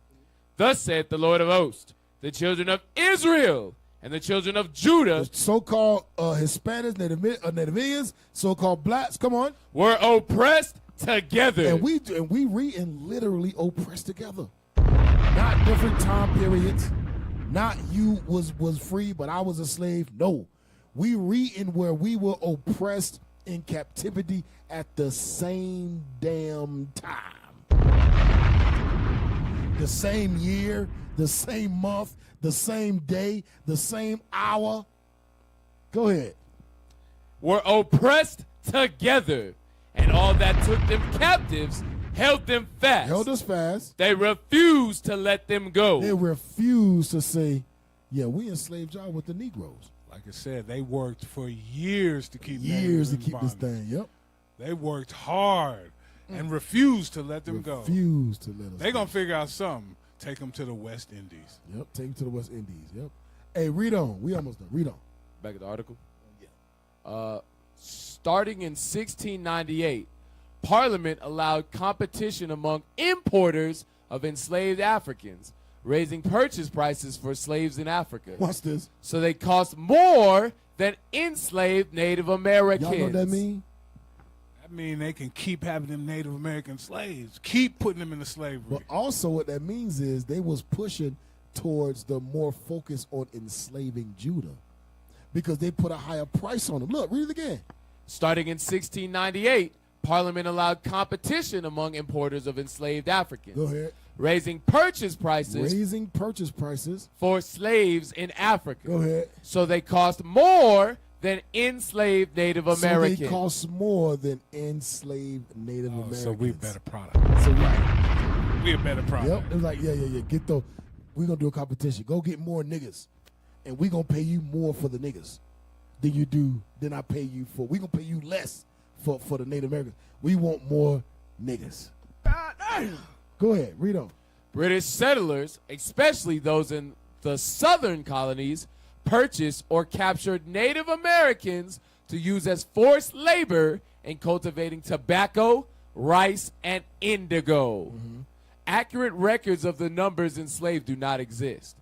Thus saith the Lord of hosts, the children of Israel and the children of Judah, the so-called Hispanics, Native Indians, so-called blacks, come on, were oppressed together. And we read and literally oppressed together. Not different time periods. Not you was free, but I was a slave. No. We reading where we were oppressed in captivity at the same damn time. The same year, the same month, the same day, the same hour. Go ahead. Were oppressed together, and all that took them captives held them fast. Held us fast. They refused to let them go. They refused to say, yeah, we enslaved y'all with the Negroes. Like I said, they worked for years to keep this bondage. thing. Yep. They worked hard and refused to let them go. Refused to let us. They gonna figure out something. Take them to the West Indies. Yep. Take them to the West Indies. Yep. Hey, read on. We almost done. Read on. Back at the article. Yeah. Starting in 1698, Parliament allowed competition among importers of enslaved Africans, raising purchase prices for slaves in Africa. What's this? So they cost more than enslaved Native Americans. Y'all know what that mean? That mean they can keep having them Native American slaves, keep putting them into slavery. But also what that means is they was pushing towards the more focus on enslaving Judah because they put a higher price on them. Look, read it again. Starting in 1698, Parliament allowed competition among importers of enslaved Africans. Go ahead. Raising purchase prices for slaves in Africa. Go ahead. So they cost more than enslaved Native Americans. So they cost more than enslaved Native Americans. So we better product. So right. We a better product. Yep. It was like, yeah. Get the. We're gonna do a competition. Go get more niggas, and we gonna pay you more for the niggas than you do. Than I pay you for. We gonna pay you less for the Native Americans. We want more niggas. Go ahead, read on. British settlers, especially those in the southern colonies, purchased or captured Native Americans to use as forced labor in cultivating tobacco, rice, and indigo. Accurate records of the numbers enslaved do not exist.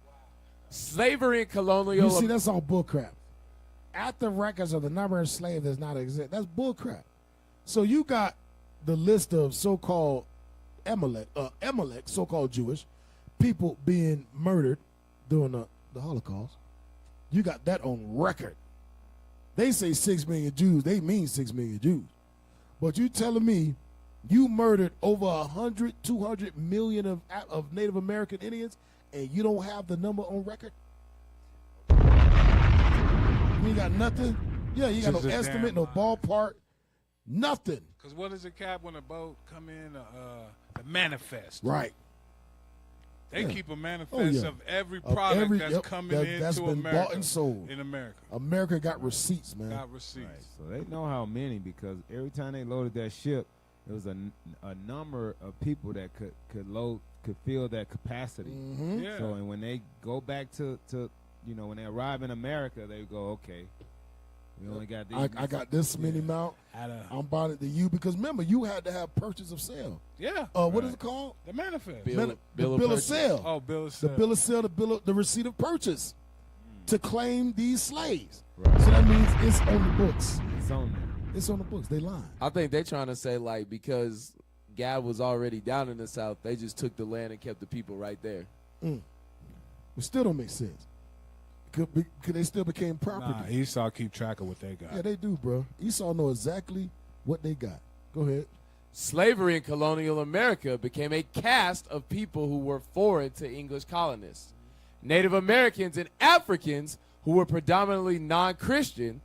Slavery and colonial... You see, that's all bullcrap. After records of the number of slaves does not exist, that's bullcrap. So you got the list of so-called Amalek, so-called Jewish people being murdered during the Holocaust. You got that on record. They say 6 million Jews. They mean 6 million Jews. But you telling me you murdered over 100, 200 million of Native American Indians and you don't have the number on record? You ain't got nothing? Yeah, you got no estimate, no ballpark, nothing. Because what is it, Cap, when a boat come in the manifest? Right. They keep a manifest of every product that's coming that's into been America bought and sold in America. America got receipts, man. Got receipts. Right. So they know how many, because every time they loaded that ship, there was a number of people that could fill that capacity. Yeah. So and when they go back to when they arrive in America, they go, okay, we only got these. I got this many amount. I'm buying it to you because remember you had to have purchase of sale. Yeah. What is it called? The manifest. The bill of sale. Oh, bill of sale. The bill of sale. The receipt of purchase to claim these slaves. Right. So that means it's on the books. It's on there. It's on the books. They lying. I think they're trying to say, like, because Gad was already down in the South, they just took the land and kept the people right there. It still don't make sense. Because they still became property. Nah, Esau keep track of what they got. Yeah, they do, bro. Esau know exactly what they got. Go ahead. Slavery in colonial America became a caste of people who were foreign to English colonists. Native Americans and Africans who were predominantly non-Christian.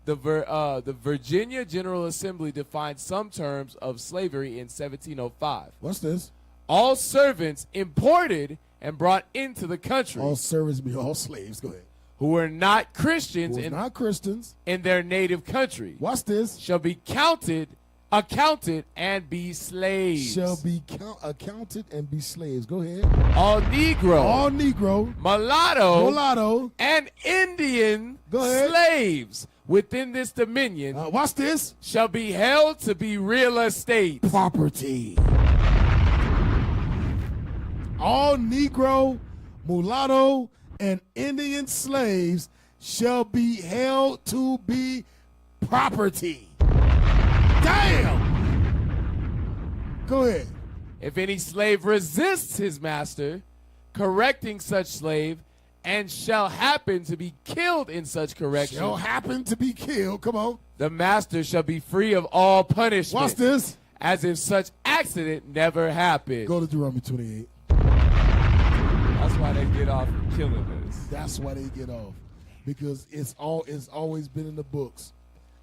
The Virginia General Assembly defined some terms of slavery in 1705. What's this? All servants imported and brought into the country. All servants be all slaves. Go ahead. Who were not Christians in their native country. What's this? Shall be counted accounted and be slaves. Shall be accounted and be slaves. Go ahead. All Negro, mulatto, and Indian slaves within this dominion. Watch this. Shall be held to be real estate property. All Negro, mulatto, and Indian slaves shall be held to be property. Damn! Go ahead. If any slave resists his master, correcting such slave, and shall happen to be killed in such correction. Shall happen to be killed. Come on. The master shall be free of all punishment. Watch this. As if such accident never happened. Go to Deuteronomy 28. That's why they get off killing us. That's why they get off. Because it's always been in the books.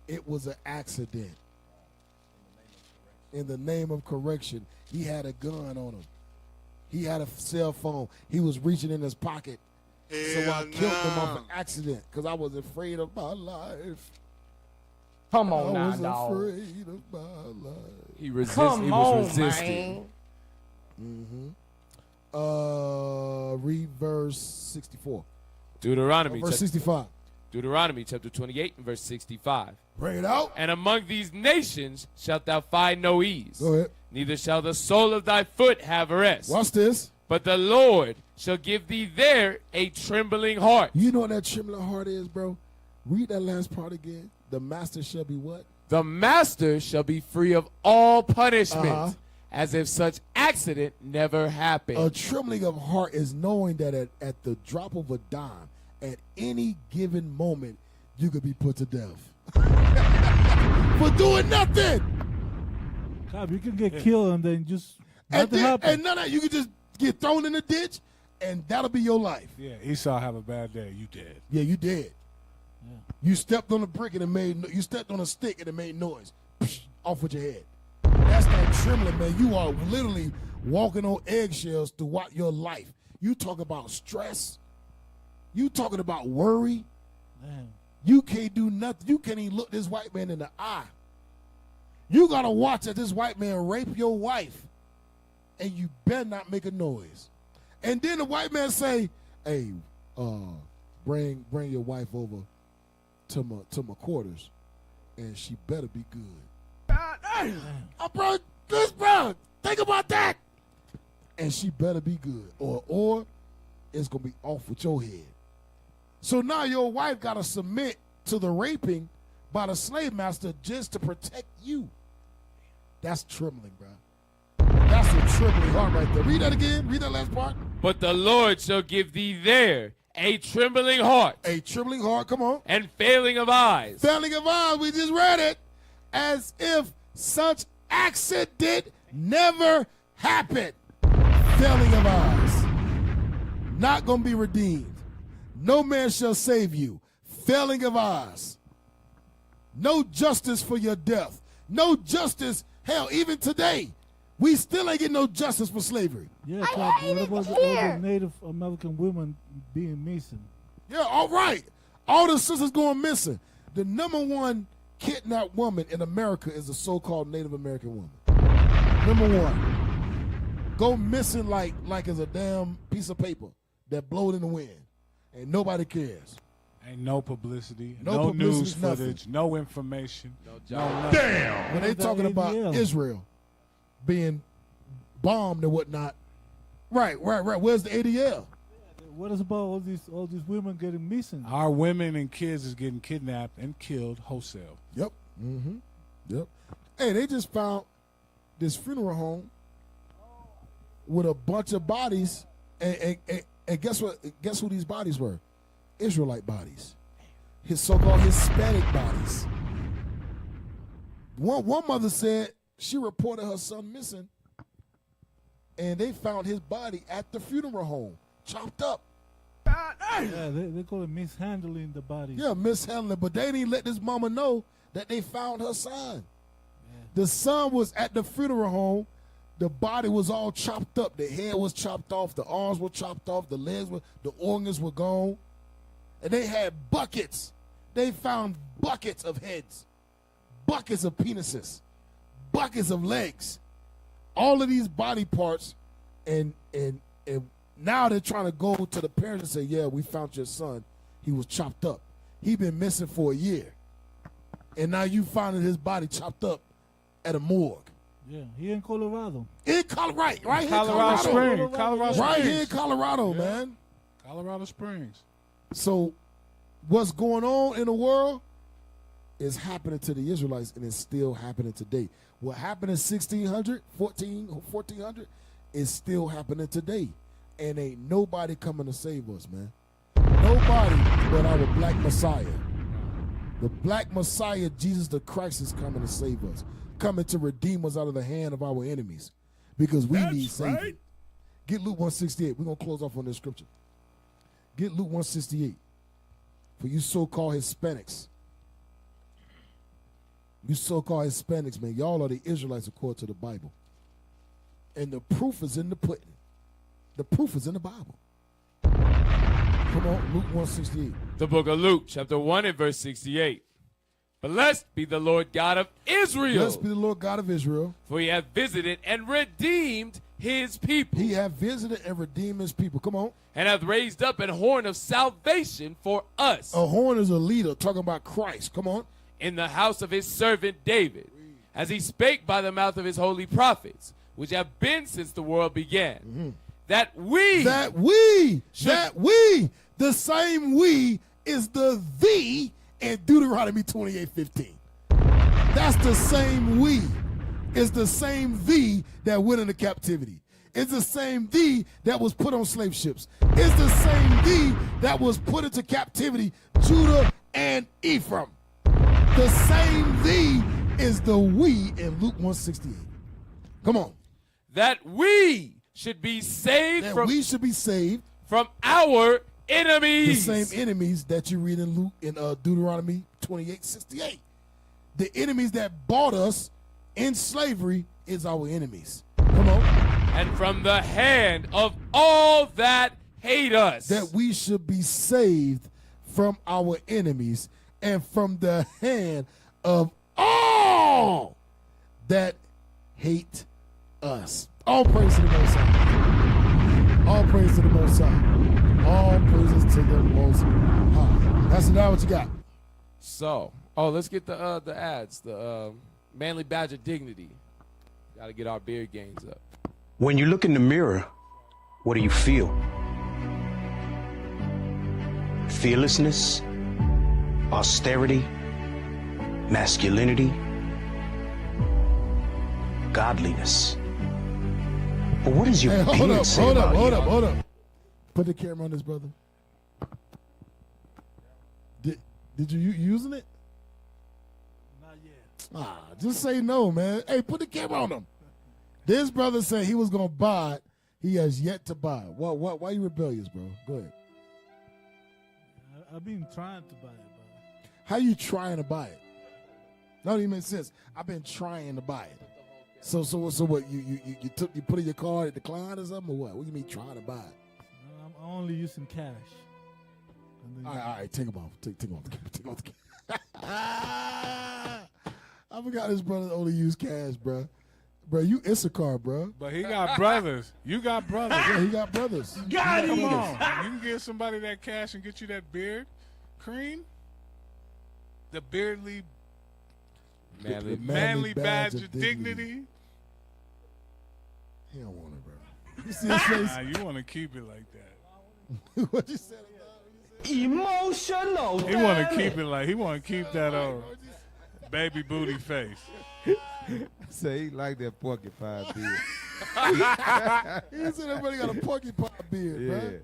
It was an accident. In the name of correction, he had a gun on him. He had a cell phone. He was reaching in his pocket. So I killed him off an accident because I was afraid of my life. Come on now, I was dog. afraid of my life. He was resisting. Read verse 64. Deuteronomy. Verse 65. Deuteronomy chapter 28 and verse 65. Bring it out. And among these nations shalt thou find no ease. Go ahead. Neither shall the sole of thy foot have rest. Watch this. But the Lord shall give thee there a trembling heart. You know what that trembling heart is, bro? Read that last part again. The master shall be what? The master shall be free of all punishment, as if such accident never happened. A trembling of heart is knowing that at the drop of a dime, at any given moment, you could be put to death. For doing nothing. God, you can get killed and then just And nothing happens. none of that, you can just get thrown in the ditch, and that'll be your life. Yeah, Esau have a bad day. You dead. Yeah, you dead. Yeah. You stepped on a brick and it made. You stepped on a stick and it made noise. Psh, off with your head. That's that trembling, man. You are literally walking on eggshells throughout your life. You talk about stress. You talking about worry. Man. You can't do nothing. You can't even look this white man in the eye. You gotta watch that this white man rape your wife, and you better not make a noise. And then the white man say, "Hey, bring your wife over to my quarters, and she better be good." Bro, think about that. And she better be good, or it's gonna be off with your head. So now your wife gotta submit to the raping by the slave master just to protect you. That's trembling, bro. That's a trembling heart right there. Read that again. Read that last part. But the Lord shall give thee there a trembling heart. A trembling heart, come on. And failing of eyes. Failing of eyes, we just read it. As if such accident never happened. Failing of eyes. Not going to be redeemed. No man shall save you. Failing of eyes. No justice for your death. No justice. Hell, even today, we still ain't getting no justice for slavery. Yeah, what about the Native American women being missing? Yeah, all right. All the sisters going missing. The number one kidnapped woman in America is a so-called Native American woman. Number one. Go missing like it's a damn piece of paper that blowed in the wind. And nobody cares. Ain't no publicity, No publicity, news footage, no information. No damn. When they talking about Israel being bombed and whatnot, right. Where's the ADL? What is about all these women getting missing? Our women and kids is getting kidnapped and killed wholesale. Yep. Mm-hmm. Yep. Hey, they just found this funeral home with a bunch of bodies, and guess what? Guess who these bodies were? Israelite bodies. His so-called Hispanic bodies. One mother said she reported her son missing, and they found his body at the funeral home, chopped up. Yeah, they call it mishandling the body. Yeah, mishandling, but they didn't let this mama know that they found her son. Yeah. The son was at the funeral home. The body was all chopped up. The head was chopped off. The arms were chopped off. The legs were, the organs were gone. And they had buckets. They found buckets of heads, buckets of penises, buckets of legs, all of these body parts, and now they're trying to go to the parents and say, yeah, we found your son. He was chopped up. He been missing for a year. And now you finding his body chopped up at a morgue. Yeah, he in Colorado. In Colorado, right here in Colorado Springs. Colorado Right Springs. here in Colorado, Yeah. man. Colorado Springs. So what's going on in the world is happening to the Israelites, and it's still happening today. What happened in 1600, 1400 is still happening today. And ain't nobody coming to save us, man. Nobody but our black Messiah. The black Messiah, Jesus the Christ, is coming to save us, coming to redeem us out of the hand of our enemies, because we need saving. right. Get Luke 168. We're going to close off on this scripture. Get Luke 168. For you so-called Hispanics. You so-called Hispanics, man, y'all are the Israelites according to the Bible. And the proof is in the pudding. The proof is in the Bible. Come on, Luke 168. The book of Luke, chapter 1 and verse 68. Blessed be the Lord God of Israel. Blessed be the Lord God of Israel. For he hath visited and redeemed his people. He hath visited and redeemed his people. Come on. And hath raised up an horn of salvation for us. A horn is a leader talking about Christ. Come on. In the house of his servant David, as he spake by the mouth of his holy prophets, which have been since the world began. Mm-hmm. That we, the same we is the thee in Deuteronomy 28:15. That's the same we. It's the same thee that went into captivity. It's the same thee that was put on slave ships. It's the same thee that was put into captivity, Judah and Ephraim. The same thee is the we in Luke 168. Come on. That we should be saved from our enemies. The same enemies that you read in Luke in Deuteronomy 28:68. The enemies that bought us in slavery is our enemies. Come on. And from the hand of all that hate us. That we should be saved from our enemies and from the hand of all that hate us. All praise to the Most High. All praise to the Most High. All praises to the Most High. That's now what you got. So, let's get the ads. The Manly Badge of Dignity. Got to get our beard gains up. When you look in the mirror, what do you feel? Fearlessness, austerity, masculinity, godliness. But what does your beard say about you? Hold up. Put the camera on this, brother. Did you using it? Not yet. Just say no, man. Hey, put the camera on him. This brother said he was gonna buy it. He has yet to buy it. Why you rebellious, bro? Go ahead. I've been trying to buy it, bro. How you trying to buy it? That don't even make sense. I've been trying to buy it. So what? You put in your card, it declined or something, or what? What do you mean trying to buy it? I'm only using cash. All right, take them off. Take them off the camera. I forgot this brother only use cash, bro. Bro, you Issachar, bro. But he got brothers. You got brothers. Yeah, he got brothers. Come on. You can give somebody that cash and get you that beard cream. The beardly manly badge of dignity. He don't want it, bro. You see his face? Nah, you want to keep it like that. What you said? Emotional. He want to keep it like, he want to keep that baby booty face. Say he like that porcupine beard. He said everybody got a porcupine beard, Yeah. bro.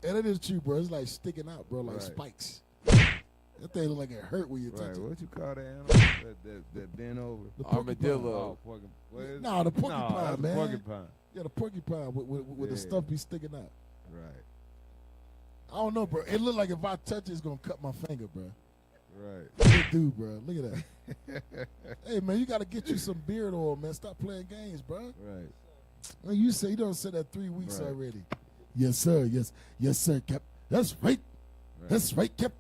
And it is true, bro. It's like sticking out, bro, like spikes. That thing look like it hurt when you touch it. What you call that animal? that bent over? The Armadillo. No, the porcupine, that's man. Porcupine. Yeah, the porcupine with the stuff be sticking out. Right. I don't know, bro. It look like if I touch it, it's going to cut my finger, bro. Right. It do, bro. Look at that. Hey, man, you got to get you some beard oil, man. Stop playing games, bro. Right. Well, you don't say that 3 weeks Right. already. Yes, sir. Yes, sir, Cap. That's right. That's right, Cap.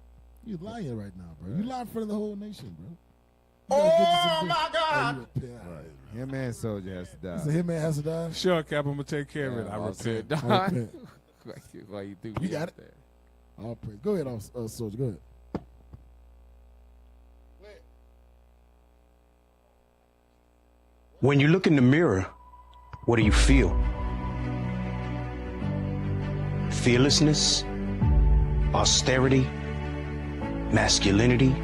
You lying right now, bro. You lying in front of the whole nation, bro. Oh my God! Him and Soldier has to die. So him man has to die. Sure, Cap, I'm gonna take care of it. I repent. Why you do? You got it. All praise. Go ahead, Soldier. Go ahead. When you look in the mirror, what do you feel? Fearlessness, austerity, masculinity,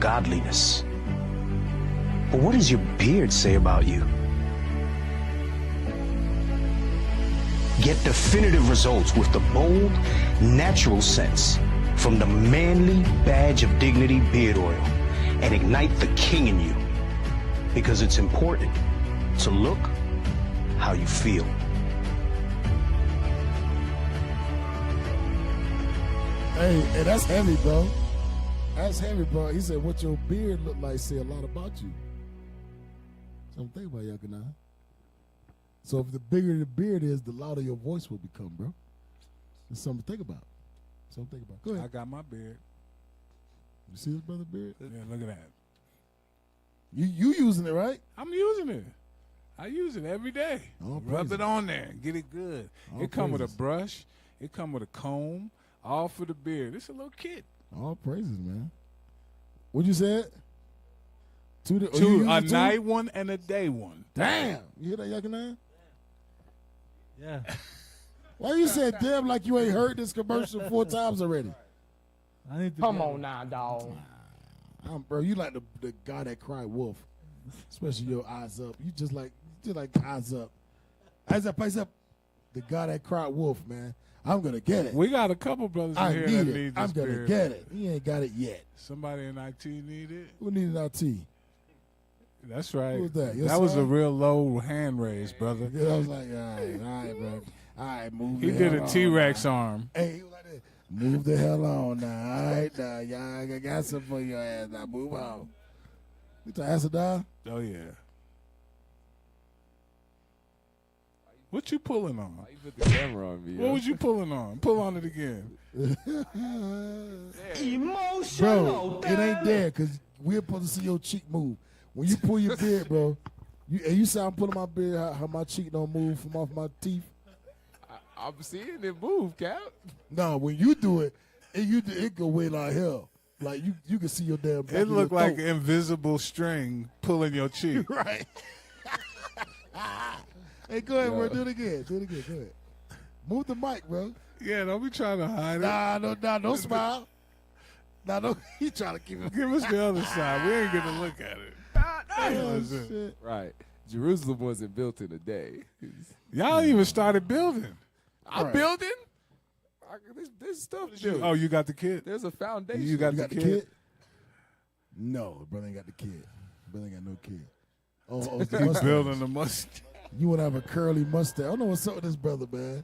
godliness. But what does your beard say about you? Get definitive results with the bold, natural scents from the Manly Badge of Dignity Beard Oil and ignite the king in you. Because it's important to look how you feel. Hey, that's heavy, bro. That's heavy, bro. He said, what your beard look like say a lot about you. Something to think about, Yakana. So if the bigger the beard is, the louder your voice will become, bro. It's something to think about. Something to think about. Go ahead. I got my beard. You see his brother's beard? Yeah, look at that. You using it, right? I'm using it. I use it every day. Rub it on there. Get it good. It come with a brush. It come with a comb. All for the beard. It's a little kit. All praises, man. What'd you say? A night one and a day one. Damn. You hear that, Yakana? Yeah. Why you said damn like you ain't heard this commercial 4 times already? I need to Come on now, dog. Bro, you like the guy that cried wolf, especially your eyes up. You just like eyes up. Eyes up, eyes up. The guy that cried wolf, man. I'm gonna get it. We got a couple brothers in here that need this I'm gonna beard. get it. He ain't got it yet. Somebody in IT need it. Who needed IT? That's right. Who was that? Your That was a son? real low hand raise, brother. Yeah, I was like, all right, bro. All right, move. He the did hell a on T-Rex now. arm. Hey, he was like that. Move the hell on now. All right, now, y'all. I got something for your ass. Now, move on. You to ask a die? Oh yeah. What you pulling on? Why you put the camera on me? What was you pulling on? Pull on it again. Bro, it ain't there because we're supposed to see your cheek move. When you pull your beard, bro, you see how I'm pulling my beard, how my cheek don't move from off my teeth? I'm seeing it move, Cap. No, when you do it, it go way like hell. Like you can see your damn back. It looked like invisible string pulling your cheek. Right. Hey, go ahead, bro. Do it again. Go ahead. Move the mic, bro. Yeah, don't be trying to hide it. Nah, don't smile. Nah, don't. He trying to keep it. Give us the other side. We ain't gonna look at it. Shit. Right. Jerusalem wasn't built in a day. Y'all even started building. I'm building? There's stuff to do. Oh, you got the kit? There's a foundation. You got the kit? No, brother ain't got the kid. Brother ain't got no kid. Oh, it's the He's mustache. building the mustache. You want to have a curly mustache. I don't know what's up with this brother, man.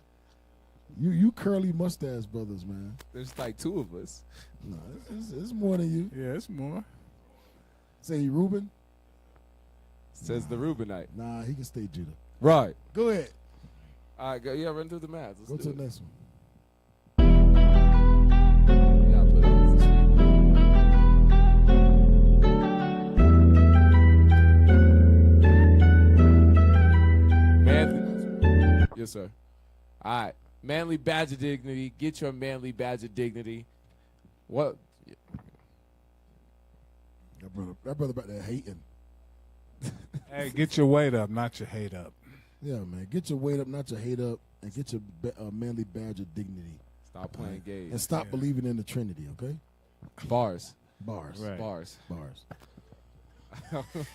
You curly mustache brothers, man. There's like 2 of us. No, it's more than you. Yeah, it's more. Say Reuben? Says the Reubenite. Nah, he can stay Judah. Right. Go ahead. All right, go. Yeah, run through the math. Let's Go do to it. the next one. Yeah, I'll put it on the screen. Manly. Yes, sir. All right. Manly badge of dignity. Get your manly badge of dignity. What? That brother back there hating. Hey, get your weight up, not your hate up. Yeah, man. Get your weight up, not your hate up, and get your manly badge of dignity. Stop playing games. And stop believing in the Trinity, okay? Bars. Right. Bars.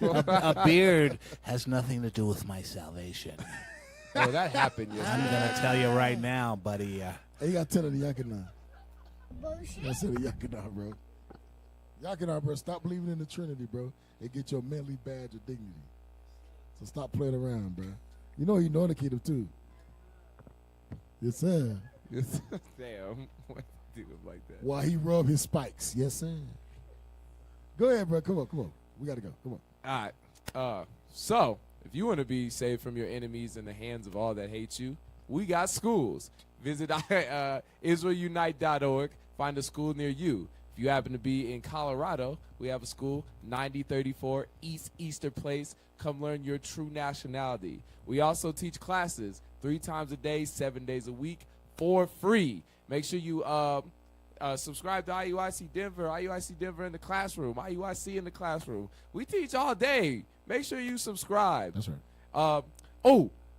A beard has nothing to do with my salvation. Oh, that happened yesterday. I'm going to tell you right now, buddy. Hey, you got to tell the Yakina. You got to tell the Yakina, bro. Yakina, bro, stop believing in the Trinity, bro, and get your manly badge of dignity. So stop playing around, bro. You know he know the kingdom, too. Yes, sir. Damn. Why do him like that? While he rub his spikes. Yes, sir. Go ahead, bro. Come on. We got to go. Come on. All right. So, if you want to be saved from your enemies in the hands of all that hate you, we got schools. Visit Israelunite.org. Find a school near you. If you happen to be in Colorado, we have a school, 9034 East Easter Place. Come learn your true nationality. We also teach classes 3 times a day, 7 days a week for free. Make sure you subscribe to IUIC Denver in the classroom, IUIC in the classroom. We teach all day. Make sure you subscribe. That's right.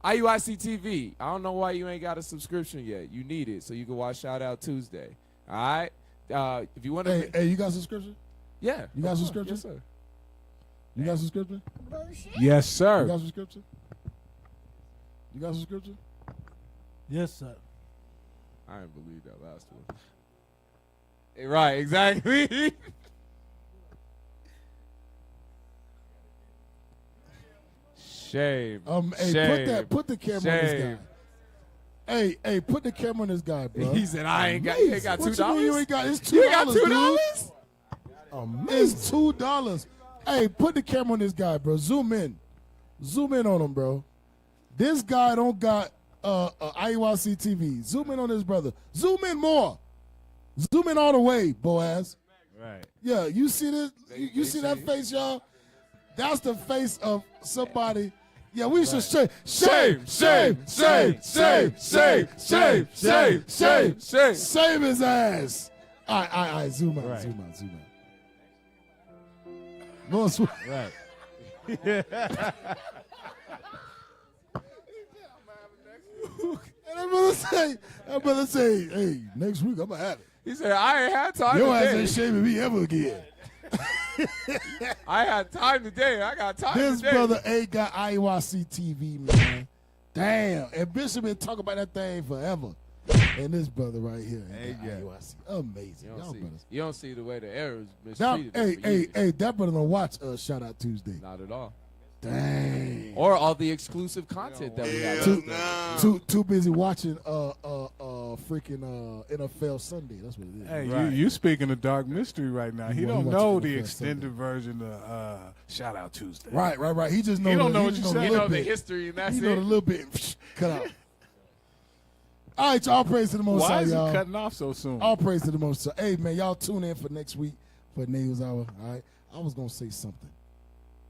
IUIC TV. I don't know why you ain't got a subscription yet. You need it so you can watch Shout Out Tuesday. All right? If you want to... Hey, you got a subscription? Yeah. You got a subscription? Yes, sir. You got a subscription? Yes, sir. You got a subscription? You got a subscription? Yes, sir. I didn't believe that last one. Right, exactly. Shame. Hey, Shame. put the camera on this guy. Hey, put the camera on this guy, bro. He said, you ain't got $2? What you mean you ain't got? It's $2. You got $2? It's $2. Hey, put the camera on this guy, bro. Zoom in on him, bro. This guy don't got IUIC TV. Zoom in on this brother. Zoom in more. Zoom in all the way, Boaz. Right. Yeah, you see this? You see that face, y'all? That's the face of somebody. Yeah, we should shame his ass. All right, zoom out. No, Right. And I'm gonna say, hey, next week I'm gonna have it. He said, I ain't had time Your ass today. ain't shaming me ever again. I had time today. I got time This today. brother ain't got IUIC TV, man. Damn. And Bishop been talking about that thing forever. And this brother right here ain't got IUIC. Amazing. You don't see the way the errors Now, mistreated. hey, that brother don't watch Shout Out Tuesday. Not at all. Dang. Or all the exclusive content that we have. Too busy watching freaking NFL Sunday. That's what it is. Hey, you speaking of dark mystery right now. He Well, don't he know watching the NFL extended version of Shout Out Tuesday. Right. He just know. He don't know what you said. He know the history, and that's He it. know the little bit. Cut out. All right, y'all. Praise to the Most High, Why is y'all. it cutting off so soon? All praise to the Most High. Hey, man, y'all tune in for next week for News Hour. All right. I was gonna say something.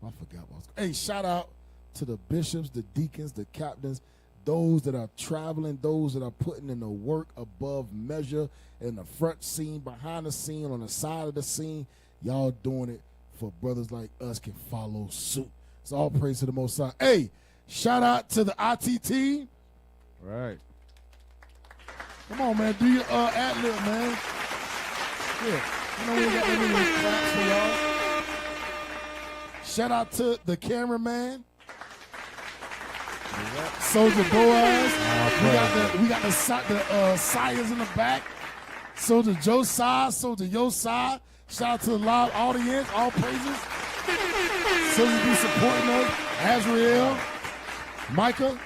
I forgot what I was. Hey, shout out to the bishops, the deacons, the captains, those that are traveling, those that are putting in the work above measure in the front scene, behind the scene, on the side of the scene. Y'all doing it for brothers like us can follow suit. So all praise to the Most High. Hey, shout out to the IT team. Right. Come on, man. Do your ad-lib, man. Yeah. You know we ain't got that many claps for y'all. Shout out to the cameraman. Soldier Boaz. We got the Sires in the back. Soldier Josiah, Soldier Yosai. Shout out to the live audience. All praises. Soldiers be supporting us. Azrael. Micah.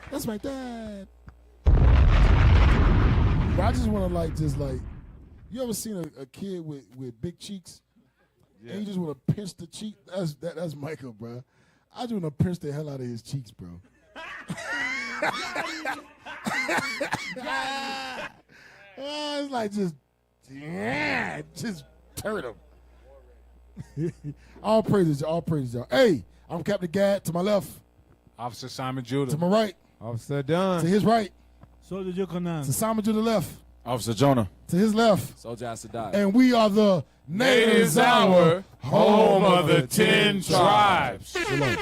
That's my dad. But I just want to you ever seen a kid with big cheeks? Yeah. And you just want to pinch the cheek? That's Michael, bro. I just want to pinch the hell out of his cheeks, bro. It's like just turn him. All praises, y'all. Hey, I'm Captain Gad. To my left, Officer Simon Judah. to my right, Officer Dunn. to his right, Soldier Yokonan. to Simon to the left, Officer Jonah. to his left, Soldier Asadai. and we are the Natives Hour, home of the 10 tribes. Shalom.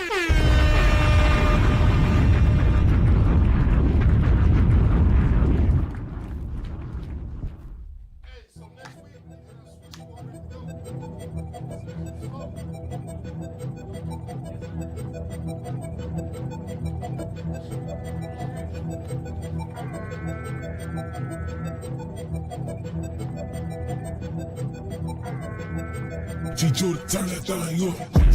Chicho, turn that thing up.